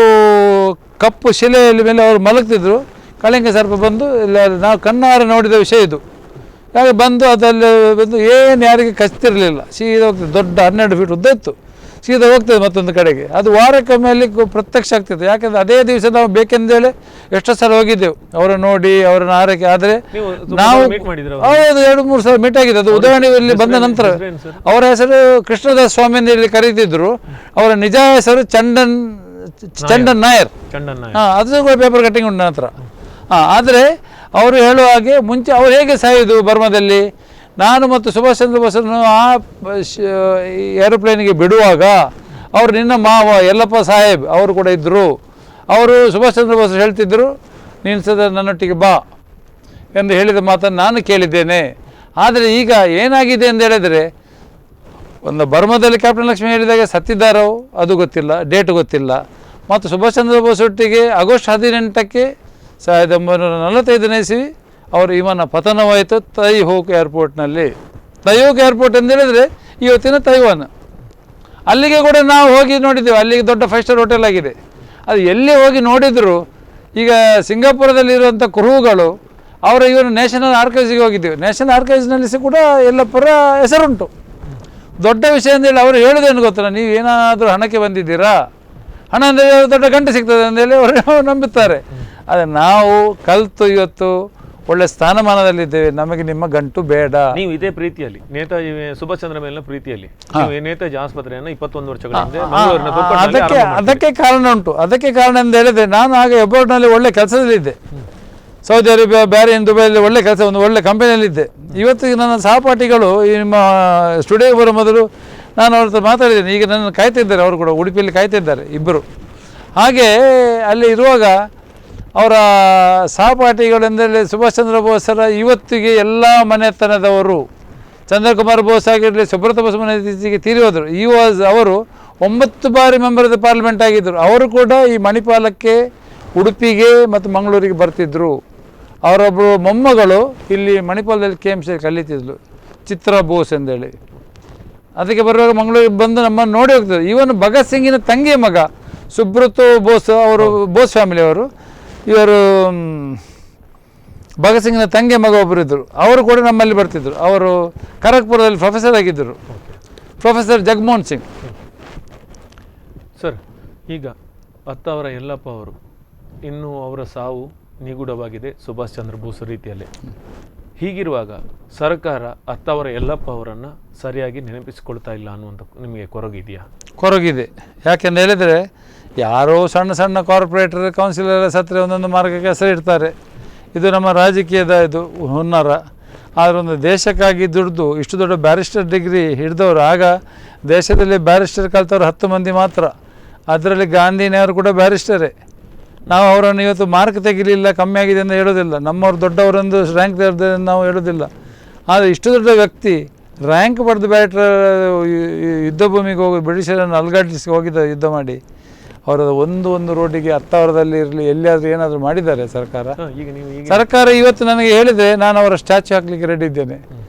ಕಪ್ಪು ಶಿಲೆಯಲ್ಲಿ ಮೇಲೆ ಅವರು ಮಲಗ್ತಿದ್ರು. ಕಾಳಿಂಗ ಸರ್ಪ ಬಂದು ನಾವು ಕಣ್ಣಾರೆ ನೋಡಿದ ವಿಷಯ ಇದು. ಹಾಗೆ ಬಂದು ಅದರಲ್ಲಿ ಬಂದು ಏನು ಯಾರಿಗೆ ಕಚ್ತಿರಲಿಲ್ಲ, ಸೀದಾ ಹೋಗ್ತದೆ. ದೊಡ್ಡ 12 ಫೀಟ್ ಉದ್ದ ಇತ್ತು, ಸೀದಾ ಹೋಗ್ತದೆ ಮತ್ತೊಂದು ಕಡೆಗೆ. ಅದು ವಾರಕ್ಕೊಮ್ಮೆ ಅಲ್ಲಿ ಪ್ರತ್ಯಕ್ಷ ಆಗ್ತಿತ್ತು. ಯಾಕೆಂದರೆ ಅದೇ ದಿವಸ ನಾವು ಬೇಕೆಂದೇಳಿ ಎಷ್ಟೋ ಸಲ ಹೋಗಿದ್ದೆವು ಅವರನ್ನು ನೋಡಿ, ಅವರನ್ನು ಆರೈಕೆ. ಆದರೆ ನಾವು ಹೌದು 2-3 ಸಲ ಮೀಟ್ ಆಗಿದೆ. ಅದು ಉದಾಹರಣೆಯಲ್ಲಿ ಬಂದ ನಂತರ ಅವರ ಹೆಸರು ಕೃಷ್ಣದಾಸ್ ಸ್ವಾಮಿ ಅಂತ ಹೇಳಿ ಕರೀತಿದ್ರು. ಅವರ ನಿಜ ಹೆಸರು ಚಂಡನ್ ನಾಯರ್. ಅದು ಕೂಡ ಪೇಪರ್ ಕಟ್ಟಿಂಗ್ ಉಂಟು ನಂತರ. ಆದರೆ ಅವರು ಹೇಳುವ ಹಾಗೆ ಮುಂಚೆ ಅವರು ಹೇಗೆ ಸಾಯೋದು ಬರ್ಮಾದಲ್ಲಿ, ನಾನು ಮತ್ತು ಸುಭಾಷ್ ಚಂದ್ರ ಬೋಸನ್ನು ಆ ಏರೋಪ್ಲೇನಿಗೆ ಬಿಡುವಾಗ ಅವರು ನಿನ್ನ ಮಾವ ಯಲ್ಲಪ್ಪ ಸಾಹೇಬ್ ಅವರು ಕೂಡ ಇದ್ದರು. ಅವರು ಸುಭಾಷ್ ಚಂದ್ರ ಬೋಸ್ ಹೇಳ್ತಿದ್ದರು, ನೀನು ಸದಾ ನನ್ನೊಟ್ಟಿಗೆ ಬಾ ಎಂದು ಹೇಳಿದ ಮಾತನ್ನು ನಾನು ಕೇಳಿದ್ದೇನೆ. ಆದರೆ ಈಗ ಏನಾಗಿದೆ ಎಂದು ಹೇಳಿದರೆ, ಒಂದು ಬರ್ಮಾದಲ್ಲಿ ಕ್ಯಾಪ್ಟನ್ ಲಕ್ಷ್ಮಿ ಹೇಳಿದಾಗ ಸತ್ತಿದ್ದಾರೋ ಅದು ಗೊತ್ತಿಲ್ಲ, ಡೇಟ್ ಗೊತ್ತಿಲ್ಲ. ಮತ್ತು ಸುಭಾಷ್ ಚಂದ್ರ ಬೋಸ್ ಒಟ್ಟಿಗೆ ಆಗಸ್ಟ್ 18ಕ್ಕೆ 1945ನೇ ಇಸವಿ ಅವರು ವಿಮಾನ ಪತನವಾಯಿತು ತೈಹೋಕ್ ಏರ್ಪೋರ್ಟ್ನಲ್ಲಿ. ತೈಹೋಕ್ ಏರ್ಪೋರ್ಟ್ ಅಂತ ಹೇಳಿದರೆ ಇವತ್ತಿನ ತೈವಾನ್. ಅಲ್ಲಿಗೆ ಕೂಡ ನಾವು ಹೋಗಿ ನೋಡಿದ್ದೇವೆ. ಅಲ್ಲಿಗೆ ದೊಡ್ಡ 5 ಸ್ಟಾರ್ ಹೋಟೆಲ್ ಆಗಿದೆ. ಅದು ಎಲ್ಲಿ ಹೋಗಿ ನೋಡಿದರೂ ಈಗ ಸಿಂಗಾಪುರದಲ್ಲಿರುವಂಥ ಕುರುಹುಗಳು ಇವನು ನ್ಯಾಷನಲ್ ಆರ್ಕೈವ್ಸಿಗೆ ಹೋಗಿದ್ದೇವೆ. ನ್ಯಾಷನಲ್ ಆರ್ಕೈವ್ಸ್ನಲ್ಲಿ ಸಹ ಕೂಡ ಯಲ್ಲಪ್ಪರ ಹೆಸರುಂಟು. ದೊಡ್ಡ ವಿಷಯ ಅಂತೇಳಿ ಅವರು ಹೇಳೋದೇನು ಗೊತ್ತಲ್ಲ, ನೀವು ಏನಾದರೂ ಹಣಕ್ಕೆ ಬಂದಿದ್ದೀರಾ, ಹಣ ಅಂದರೆ ದೊಡ್ಡ ಗಂಟೆ ಸಿಗ್ತದೆ ಅಂತೇಳಿ ಅವರು ನಂಬುತ್ತಾರೆ. ಆದರೆ ನಾವು ಕಲಿತು ಇವತ್ತು ಒಳ್ಳೆ ಸ್ಥಾನಮಾನದಲ್ಲಿದ್ದೇವೆ, ನಮಗೆ ನಿಮ್ಮ ಗಂಟು ಬೇಡ. ನೀವು ಇದೇ ಪ್ರೀತಿಯಲ್ಲಿ ನೇತಾಜಿ ಸುಭಾಷ್ ಚಂದ್ರ ಮೇಲಿನ ಪ್ರೀತಿಯಲ್ಲಿ ನೇತಾಜಿ ಆಸ್ಪತ್ರೆಯನ್ನು 21 ವರ್ಷಗಳಿಂದ ಅದಕ್ಕೆ ಕಾರಣ ಉಂಟು. ಅದಕ್ಕೆ ಕಾರಣ ಅಂತ ಹೇಳಿದ್ರೆ, ನಾನು ಆಗ ಎಬೋರ್ಡ್ನಲ್ಲಿ ಒಳ್ಳೆ ಕೆಲಸದಲ್ಲಿದ್ದೆ. ಸೌದಿ ಅರೇಬಿಯಾ, ಬ್ಯಾರಿನ್, ದುಬೈಯಲ್ಲಿ ಒಳ್ಳೆ ಕೆಲಸ, ಒಂದು ಒಳ್ಳೆ ಕಂಪನಿಯಲ್ಲಿದ್ದೆ. ಇವತ್ತಿಗೆ ನನ್ನ ಸಹಪಾಠಿಗಳು ಈ ನಿಮ್ಮ ಸ್ಟುಡಿಯೋಗೆ ಬರೋ ಮೊದಲು ನಾನು ಅವ್ರ ಹತ್ರ ಮಾತಾಡಿದ್ದೇನೆ. ಈಗ ನನ್ನನ್ನು ಕಾಯ್ತಿದ್ದಾರೆ, ಅವರು ಕೂಡ ಉಡುಪಿಯಲ್ಲಿ ಕಾಯ್ತಿದ್ದಾರೆ ಇಬ್ಬರು. ಹಾಗೆ ಅಲ್ಲಿ ಇರುವಾಗ ಅವರ ಸಹಪಾಠಿಗಳೆಂದರೆ ಸುಭಾಷ್ ಚಂದ್ರ ಬೋಸರ ಇವತ್ತಿಗೆ ಎಲ್ಲ ಮನೆತನದವರು, ಚಂದ್ರಕುಮಾರ್ ಬೋಸ್ ಆಗಿರಲಿ, ಸುಬ್ರತ ಬೋಸ್ ಮನೆ ಇತ್ತೀಚೆಗೆ ತೀರಿ ಹೋದರು. ಅವರು 9 ಬಾರಿ ಮೆಂಬರ್ ಆಫ್ ಪಾರ್ಲಿಮೆಂಟ್ ಆಗಿದ್ದರು. ಅವರು ಕೂಡ ಈ ಮಣಿಪಾಲಕ್ಕೆ, ಉಡುಪಿಗೆ ಮತ್ತು ಮಂಗಳೂರಿಗೆ ಬರ್ತಿದ್ದರು. ಅವರೊಬ್ಬರು ಮೊಮ್ಮಗಳು ಇಲ್ಲಿ ಮಣಿಪಾಲದಲ್ಲಿ KMC ಕಲಿತಿದ್ಲು, ಚಿತ್ರಾ ಬೋಸ್ ಎಂದೇಳಿ. ಅದಕ್ಕೆ ಬರುವಾಗ ಮಂಗಳೂರಿಗೆ ಬಂದು ನಮ್ಮನ್ನು ನೋಡಿ ಹೋಗ್ತದೆ. ಇವನು ಭಗತ್ ಸಿಂಗಿನ ತಂಗಿಯ ಮಗ ಸುಬ್ರತ ಬೋಸ್, ಅವರು ಬೋಸ್ ಫ್ಯಾಮಿಲಿಯವರು. ಇವರು ಭಗತ್ ಸಿಂಗಿನ ತಂಗಿಯ ಮಗ ಒಬ್ಬರು ಇದ್ದರು, ಅವರು ಕೂಡ ನಮ್ಮಲ್ಲಿ ಬರ್ತಿದ್ದರು. ಅವರು ಖರಗ್ಪುರದಲ್ಲಿ ಪ್ರೊಫೆಸರ್ ಆಗಿದ್ದರು, ಪ್ರೊಫೆಸರ್ ಜಗಮೋಹನ್ ಸಿಂಗ್. ಸರ್, ಈಗ ಅತ್ತಾವರ ಯಲ್ಲಪ್ಪ ಅವರು ಇನ್ನೂ ಅವರ ಸಾವು ನಿಗೂಢವಾಗಿದೆ ಸುಭಾಷ್ ಚಂದ್ರ ಬೋಸ್ ರೀತಿಯಲ್ಲಿ. ಹೀಗಿರುವಾಗ ಸರ್ಕಾರ ಅತ್ತಾವರ ಯಲ್ಲಪ್ಪ ಅವರನ್ನು ಸರಿಯಾಗಿ ನೆನಪಿಸಿಕೊಳ್ತಾ ಇಲ್ಲ ಅನ್ನುವಂಥ ನಿಮಗೆ ಕೊರಗಿದೆಯಾ? ಕೊರಗಿದೆ. ಯಾಕೆಂತ ಹೇಳಿದರೆ, ಯಾರೋ ಸಣ್ಣ ಸಣ್ಣ ಕಾರ್ಪೊರೇಟರ್, ಕೌನ್ಸಿಲರ್ ಸತ್ತರೆ ಒಂದೊಂದು ಮಾರ್ಗಕ್ಕೆ ಹೆಸರು ಇಡ್ತಾರೆ. ಇದು ನಮ್ಮ ರಾಜಕೀಯದ ಇದು ಹುನ್ನಾರ. ಆದರೆ ಒಂದು ದೇಶಕ್ಕಾಗಿ ದುಡಿದು ಇಷ್ಟು ದೊಡ್ಡ ಬ್ಯಾರಿಸ್ಟರ್ ಡಿಗ್ರಿ ಹಿಡಿದವರು, ಆಗ ದೇಶದಲ್ಲಿ ಬ್ಯಾರಿಸ್ಟರ್ ಕಲ್ತವ್ರು 10 ಮಂದಿ ಮಾತ್ರ. ಅದರಲ್ಲಿ ಗಾಂಧಿನವರು ಕೂಡ ಬ್ಯಾರಿಸ್ಟರೇ. ನಾವು ಅವರನ್ನು ಇವತ್ತು ಮಾರ್ಕ್ ತೆಗಿಲಿಲ್ಲ, ಕಮ್ಮಿ ಆಗಿದೆ ಅಂತ ಹೇಳೋದಿಲ್ಲ. ನಮ್ಮವ್ರು ದೊಡ್ಡವರೊಂದು ರ್ಯಾಂಕ್ ತೆಗೆದ ನಾವು ಹೇಳೋದಿಲ್ಲ. ಆದರೆ ಇಷ್ಟು ದೊಡ್ಡ ವ್ಯಕ್ತಿ ರ್ಯಾಂಕ್ ಪಡೆದು ಯುದ್ಧ ಭೂಮಿಗೆ ಹೋಗಿ ಬ್ರಿಟಿಷರನ್ನು ಅಲ್ಗಾಡಿಸಿ ಹೋಗಿದ್ದ, ಯುದ್ಧ ಮಾಡಿ. ಅವರ ಒಂದು ರೋಡಿಗೆ ಅತ್ತಾವರದಲ್ಲಿ ಇರಲಿ, ಎಲ್ಲಿಯಾದರೂ ಏನಾದರೂ ಮಾಡಿದ್ದಾರೆ ಸರ್ಕಾರ? ಸರ್ಕಾರ ಇವತ್ತು ನನಗೆ ಹೇಳಿದರೆ ನಾನು ಅವರ ಸ್ಟ್ಯಾಚ್ಯೂ ಹಾಕಲಿಕ್ಕೆ ರೆಡಿ ಇದ್ದೇನೆ.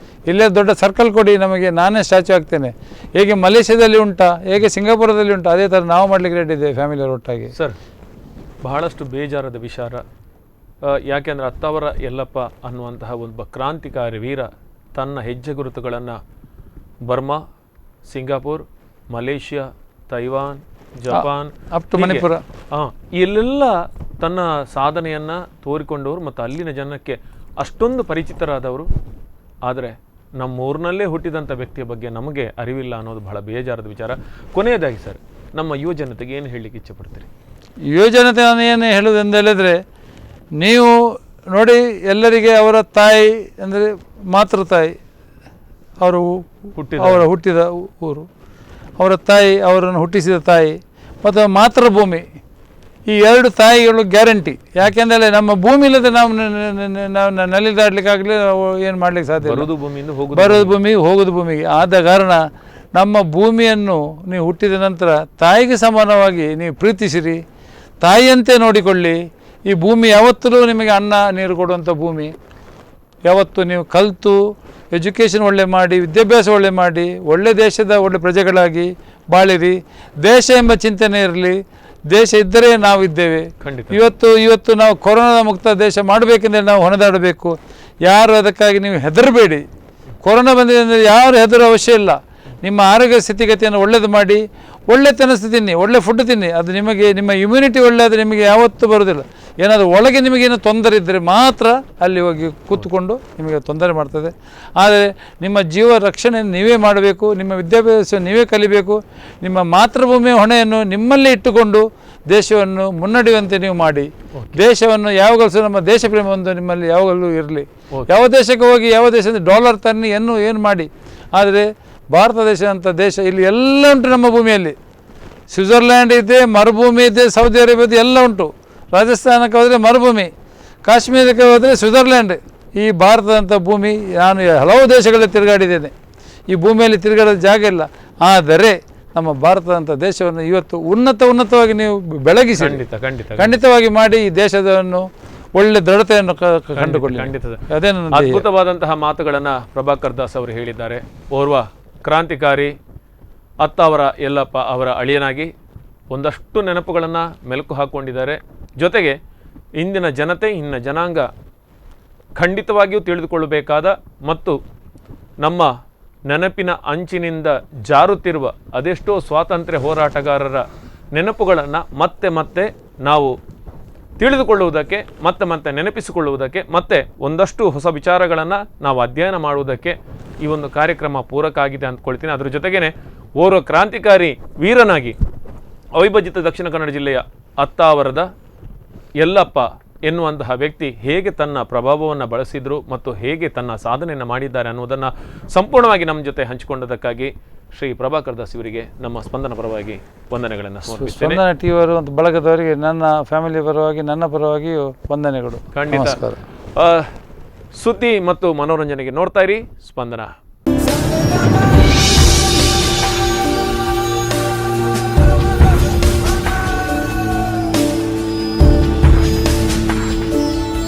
ಇಲ್ಲೇ ದೊಡ್ಡ ಸರ್ಕಲ್ ಕೊಡಿ ನಮಗೆ, ನಾನೇ ಸ್ಟ್ಯಾಚ್ಯೂ ಹಾಕ್ತೇನೆ. ಹೇಗೆ ಮಲೇಷ್ಯಾದಲ್ಲಿ ಉಂಟಾ, ಹೇಗೆ ಸಿಂಗಾಪುರದಲ್ಲಿ ಉಂಟಾ, ಅದೇ ಥರ ನಾವು ಮಾಡಲಿಕ್ಕೆ ರೆಡಿ ಇದ್ದೇವೆ ಫ್ಯಾಮಿಲಿಯವ್ರ ಒಟ್ಟಾಗಿ. ಸರ್, ಬಹಳಷ್ಟು ಬೇಜಾರದ ವಿಚಾರ. ಯಾಕೆಂದರೆ ಅತ್ತಾವರ ಯಲ್ಲಪ್ಪ ಅನ್ನುವಂತಹ ಒಬ್ಬ ಕ್ರಾಂತಿಕಾರಿ ವೀರ ತನ್ನ ಹೆಜ್ಜೆ ಗುರುತುಗಳನ್ನು Burma, Singapore, Malaysia, Taiwan, Japan, up to Manipur, ಇಲ್ಲೆಲ್ಲ ತನ್ನ ಸಾಧನೆಯನ್ನು ತೋರಿಕೊಂಡವರು ಮತ್ತು ಅಲ್ಲಿನ ಜನಕ್ಕೆ ಅಷ್ಟೊಂದು ಪರಿಚಿತರಾದವರು. ಆದರೆ ನಮ್ಮೂರಿನಲ್ಲೇ ಹುಟ್ಟಿದಂಥ ವ್ಯಕ್ತಿಯ ಬಗ್ಗೆ ನಮಗೆ ಅರಿವಿಲ್ಲ ಅನ್ನೋದು ಬಹಳ ಬೇಜಾರದ ವಿಚಾರ. ಕೊನೆಯದಾಗಿ ಸರ್, ನಮ್ಮ ಯುವ ಜನತೆಗೆ ಏನು ಹೇಳಲಿಕ್ಕೆ ಇಚ್ಛೆಪಡ್ತೀರಿ? ಯುವ ಜನತೆ ನಾನು ಏನು ಹೇಳೋದೆಂದು ಹೇಳಿದರೆ, ನೀವು ನೋಡಿ, ಎಲ್ಲರಿಗೆ ಅವರ ತಾಯಿ ಅಂದರೆ ಮಾತೃ ತಾಯಿ, ಅವರು ಹುಟ್ಟಿದ ಊರು, ಅವರ ತಾಯಿ, ಅವರನ್ನು ಹುಟ್ಟಿಸಿದ ತಾಯಿ ಮತ್ತು ಮಾತೃಭೂಮಿ, ಈ 2 ತಾಯಿಗಳು ಗ್ಯಾರಂಟಿ. ಯಾಕೆಂದರೆ ನಮ್ಮ ಭೂಮಿ ಇಲ್ಲದೆ ನಾವು ನಲಿದಾಡಲಿಕ್ಕಾಗಲಿ, ಏನು ಮಾಡಲಿಕ್ಕೆ ಸಾಧ್ಯ? ಬರೋದು ಭೂಮಿ, ಹೋಗೋದು ಭೂಮಿಗೆ. ಆದ ಕಾರಣ ನಮ್ಮ ಭೂಮಿಯನ್ನು ನೀವು ಹುಟ್ಟಿದ ನಂತರ ತಾಯಿಗೆ ಸಮಾನವಾಗಿ ನೀವು ಪ್ರೀತಿಸಿರಿ, ತಾಯಿಯಂತೆ ನೋಡಿಕೊಳ್ಳಿ. ಈ ಭೂಮಿ ಯಾವತ್ತೂ ನಿಮಗೆ ಅನ್ನ ನೀರು ಕೊಡುವಂಥ ಭೂಮಿ. ಯಾವತ್ತು ನೀವು ಕಲಿತು ಎಜುಕೇಷನ್ ಒಳ್ಳೆ ಮಾಡಿ, ವಿದ್ಯಾಭ್ಯಾಸ ಒಳ್ಳೆ ಮಾಡಿ, ಒಳ್ಳೆ ದೇಶದ ಒಳ್ಳೆ ಪ್ರಜೆಗಳಾಗಿ ಬಾಳಿರಿ. ದೇಶ ಎಂಬ ಚಿಂತನೆ ಇರಲಿ. ದೇಶ ಇದ್ದರೆ ನಾವು ಇದ್ದೇವೆ. ಇವತ್ತು ನಾವು ಕೊರೋನಾ ಮುಕ್ತ ದೇಶ ಮಾಡಬೇಕೆಂದರೆ ನಾವು ಹೊಣೆದಾಡಬೇಕು. ಯಾರು ಅದಕ್ಕಾಗಿ ನೀವು ಹೆದರಬೇಡಿ. ಕೊರೋನಾ ಬಂದಿದೆ ಅಂದರೆ ಯಾರು ಹೆದರೋ ಅವಶ್ಯ ಇಲ್ಲ. ನಿಮ್ಮ ಆರೋಗ್ಯ ಸ್ಥಿತಿಗತಿಯನ್ನು ಒಳ್ಳೆಯದು ಮಾಡಿ, ಒಳ್ಳೆ ತಿನ್ನಿಸ್ತು ತಿನ್ನಿ, ಒಳ್ಳೆ ಫುಡ್ ತಿನ್ನಿ. ಅದು ನಿಮಗೆ, ನಿಮ್ಮ ಇಮ್ಯುನಿಟಿ ಒಳ್ಳೆಯದು ನಿಮಗೆ ಯಾವತ್ತೂ ಬರೋದಿಲ್ಲ. ಏನಾದರೂ ಒಳಗೆ ನಿಮಗೇನು ತೊಂದರೆ ಇದ್ದರೆ ಮಾತ್ರ ಅಲ್ಲಿ ಹೋಗಿ ಕೂತ್ಕೊಂಡು ನಿಮಗೆ ತೊಂದರೆ ಮಾಡ್ತದೆ. ಆದರೆ ನಿಮ್ಮ ಜೀವ ರಕ್ಷಣೆ ನೀವೇ ಮಾಡಬೇಕು, ನಿಮ್ಮ ವಿದ್ಯಾಭ್ಯಾಸ ನೀವೇ ಕಲಿಬೇಕು. ನಿಮ್ಮ ಮಾತೃಭೂಮಿಯ ಹೊಣೆಯನ್ನು ನಿಮ್ಮಲ್ಲೇ ಇಟ್ಟುಕೊಂಡು ದೇಶವನ್ನು ಮುನ್ನಡೆಯುವಂತೆ ನೀವು ಮಾಡಿ. ದೇಶವನ್ನು ಯಾವಾಗಲೂ ಸಹ ನಮ್ಮ ದೇಶ ಪ್ರೇಮ ಒಂದು ನಿಮ್ಮಲ್ಲಿ ಯಾವಾಗಲೂ ಇರಲಿ. ಯಾವ ದೇಶಕ್ಕೆ ಹೋಗಿ, ಯಾವ ದೇಶದ ಡಾಲರ್ ತನ್ನಿ, ಏನು ಮಾಡಿ. ಆದರೆ ಭಾರತ ದೇಶ ಅಂತ ದೇಶ ಇಲ್ಲಿ ಎಲ್ಲ ಉಂಟು. ನಮ್ಮ ಭೂಮಿಯಲ್ಲಿ ಸ್ವಿಟ್ಜರ್ಲ್ಯಾಂಡ್ ಇದೆ, ಮರುಭೂಮಿ ಇದೆ, ಸೌದಿ ಅರೇಬಿಯಾ ಎಲ್ಲ ಉಂಟು. ರಾಜಸ್ಥಾನಕ್ಕೆ ಹೋದರೆ ಮರುಭೂಮಿ, ಕಾಶ್ಮೀರಕ್ಕೆ ಹೋದರೆ ಸ್ವಿಟ್ಜರ್ಲ್ಯಾಂಡ್. ಈ ಭಾರತದಂಥ ಭೂಮಿ, ನಾನು ಹಲವು ದೇಶಗಳಲ್ಲಿ ತಿರುಗಾಡಿದ್ದೇನೆ. ಈ ಭೂಮಿಯಲ್ಲಿ ತಿರುಗಾಡೋದು ಜಾಗ ಇಲ್ಲ. ಆದರೆ ನಮ್ಮ ಭಾರತದಂಥ ದೇಶವನ್ನು ಇವತ್ತು ಉನ್ನತವಾಗಿ ನೀವು ಬೆಳಗಿಸಿ, ಖಂಡಿತವಾಗಿ ಮಾಡಿ ಈ ದೇಶವನ್ನು ಒಳ್ಳೆ ದೃಢತೆಯನ್ನು ಕಂಡುಕೊಳ್ಳಿ. ಅದೇ ನನ್ನ ಅದ್ಭುತವಾದಂತಹ ಮಾತುಗಳನ್ನು ಪ್ರಭಾಕರ್ ದಾಸ್ ಅವರು ಹೇಳಿದ್ದಾರೆ. ಓರ್ವ ಕ್ರಾಂತಿಕಾರಿ ಅತ್ತಾವರ ಯಲ್ಲಪ್ಪ ಅವರ ಅಳಿಯನಾಗಿ ಒಂದಷ್ಟು ನೆನಪುಗಳನ್ನು ಮೆಲುಕು ಹಾಕ್ಕೊಂಡಿದ್ದಾರೆ. ಜೊತೆಗೆ ಇಂದಿನ ಜನತೆ, ಇನ್ನ ಜನಾಂಗ ಖಂಡಿತವಾಗಿಯೂ ತಿಳಿದುಕೊಳ್ಳಬೇಕಾದ ಮತ್ತು ನಮ್ಮ ನೆನಪಿನ ಅಂಚಿನಿಂದ ಜಾರುತ್ತಿರುವ ಅದೆಷ್ಟೋ ಸ್ವಾತಂತ್ರ್ಯ ಹೋರಾಟಗಾರರ ನೆನಪುಗಳನ್ನು ಮತ್ತೆ ನಾವು ತಿಳಿದುಕೊಳ್ಳುವುದಕ್ಕೆ, ಮತ್ತೆ ನೆನಪಿಸಿಕೊಳ್ಳುವುದಕ್ಕೆ, ಮತ್ತೆ ಒಂದಷ್ಟು ಹೊಸ ವಿಚಾರಗಳನ್ನು ನಾವು ಅಧ್ಯಯನ ಮಾಡುವುದಕ್ಕೆ ಈ ಒಂದು ಕಾರ್ಯಕ್ರಮ ಪೂರಕ ಆಗಿದೆ ಅಂದ್ಕೊಳ್ತೀನಿ. ಅದರ ಜೊತೆಗೇ ಓರ್ವ ಕ್ರಾಂತಿಕಾರಿ ವೀರನಾಗಿ ಅವಿಭಜಿತ ದಕ್ಷಿಣ ಕನ್ನಡ ಜಿಲ್ಲೆಯ ಅತ್ತಾವರದ ಯಲ್ಲಪ್ಪ ಎನ್ನುವಂತಹ ವ್ಯಕ್ತಿ ಹೇಗೆ ತನ್ನ ಪ್ರಭಾವವನ್ನು ಬಳಸಿದ್ರು ಮತ್ತು ಹೇಗೆ ತನ್ನ ಸಾಧನೆಯನ್ನು ಮಾಡಿದ್ದಾರೆ ಅನ್ನೋದನ್ನು ಸಂಪೂರ್ಣವಾಗಿ ನಮ್ಮ ಜೊತೆ ಹಂಚಿಕೊಂಡದಕ್ಕಾಗಿ ಶ್ರೀ ಪ್ರಭಾಕರ್ ದಾಸ್ ಇವರಿಗೆ ನಮ್ಮ ಸ್ಪಂದನ ಪರವಾಗಿ ವಂದನೆಗಳನ್ನು ಸಮರ್ಪಿಸ್ತೇನೆ. ಸ್ಪಂದನ ಟಿವಿಯವರು ಮತ್ತು ಬಳಗದವರಿಗೆ ನನ್ನ ಫ್ಯಾಮಿಲಿ ಪರವಾಗಿ ನನ್ನ ಪರವಾಗಿಯೂ ವಂದನೆಗಳು. ಖಂಡಿತ. ನಮಸ್ಕಾರ. ಸುದ್ದಿ ಮತ್ತು ಮನೋರಂಜನೆಗೆ ನೋಡ್ತಾ ಇರಿ ಸ್ಪಂದನ.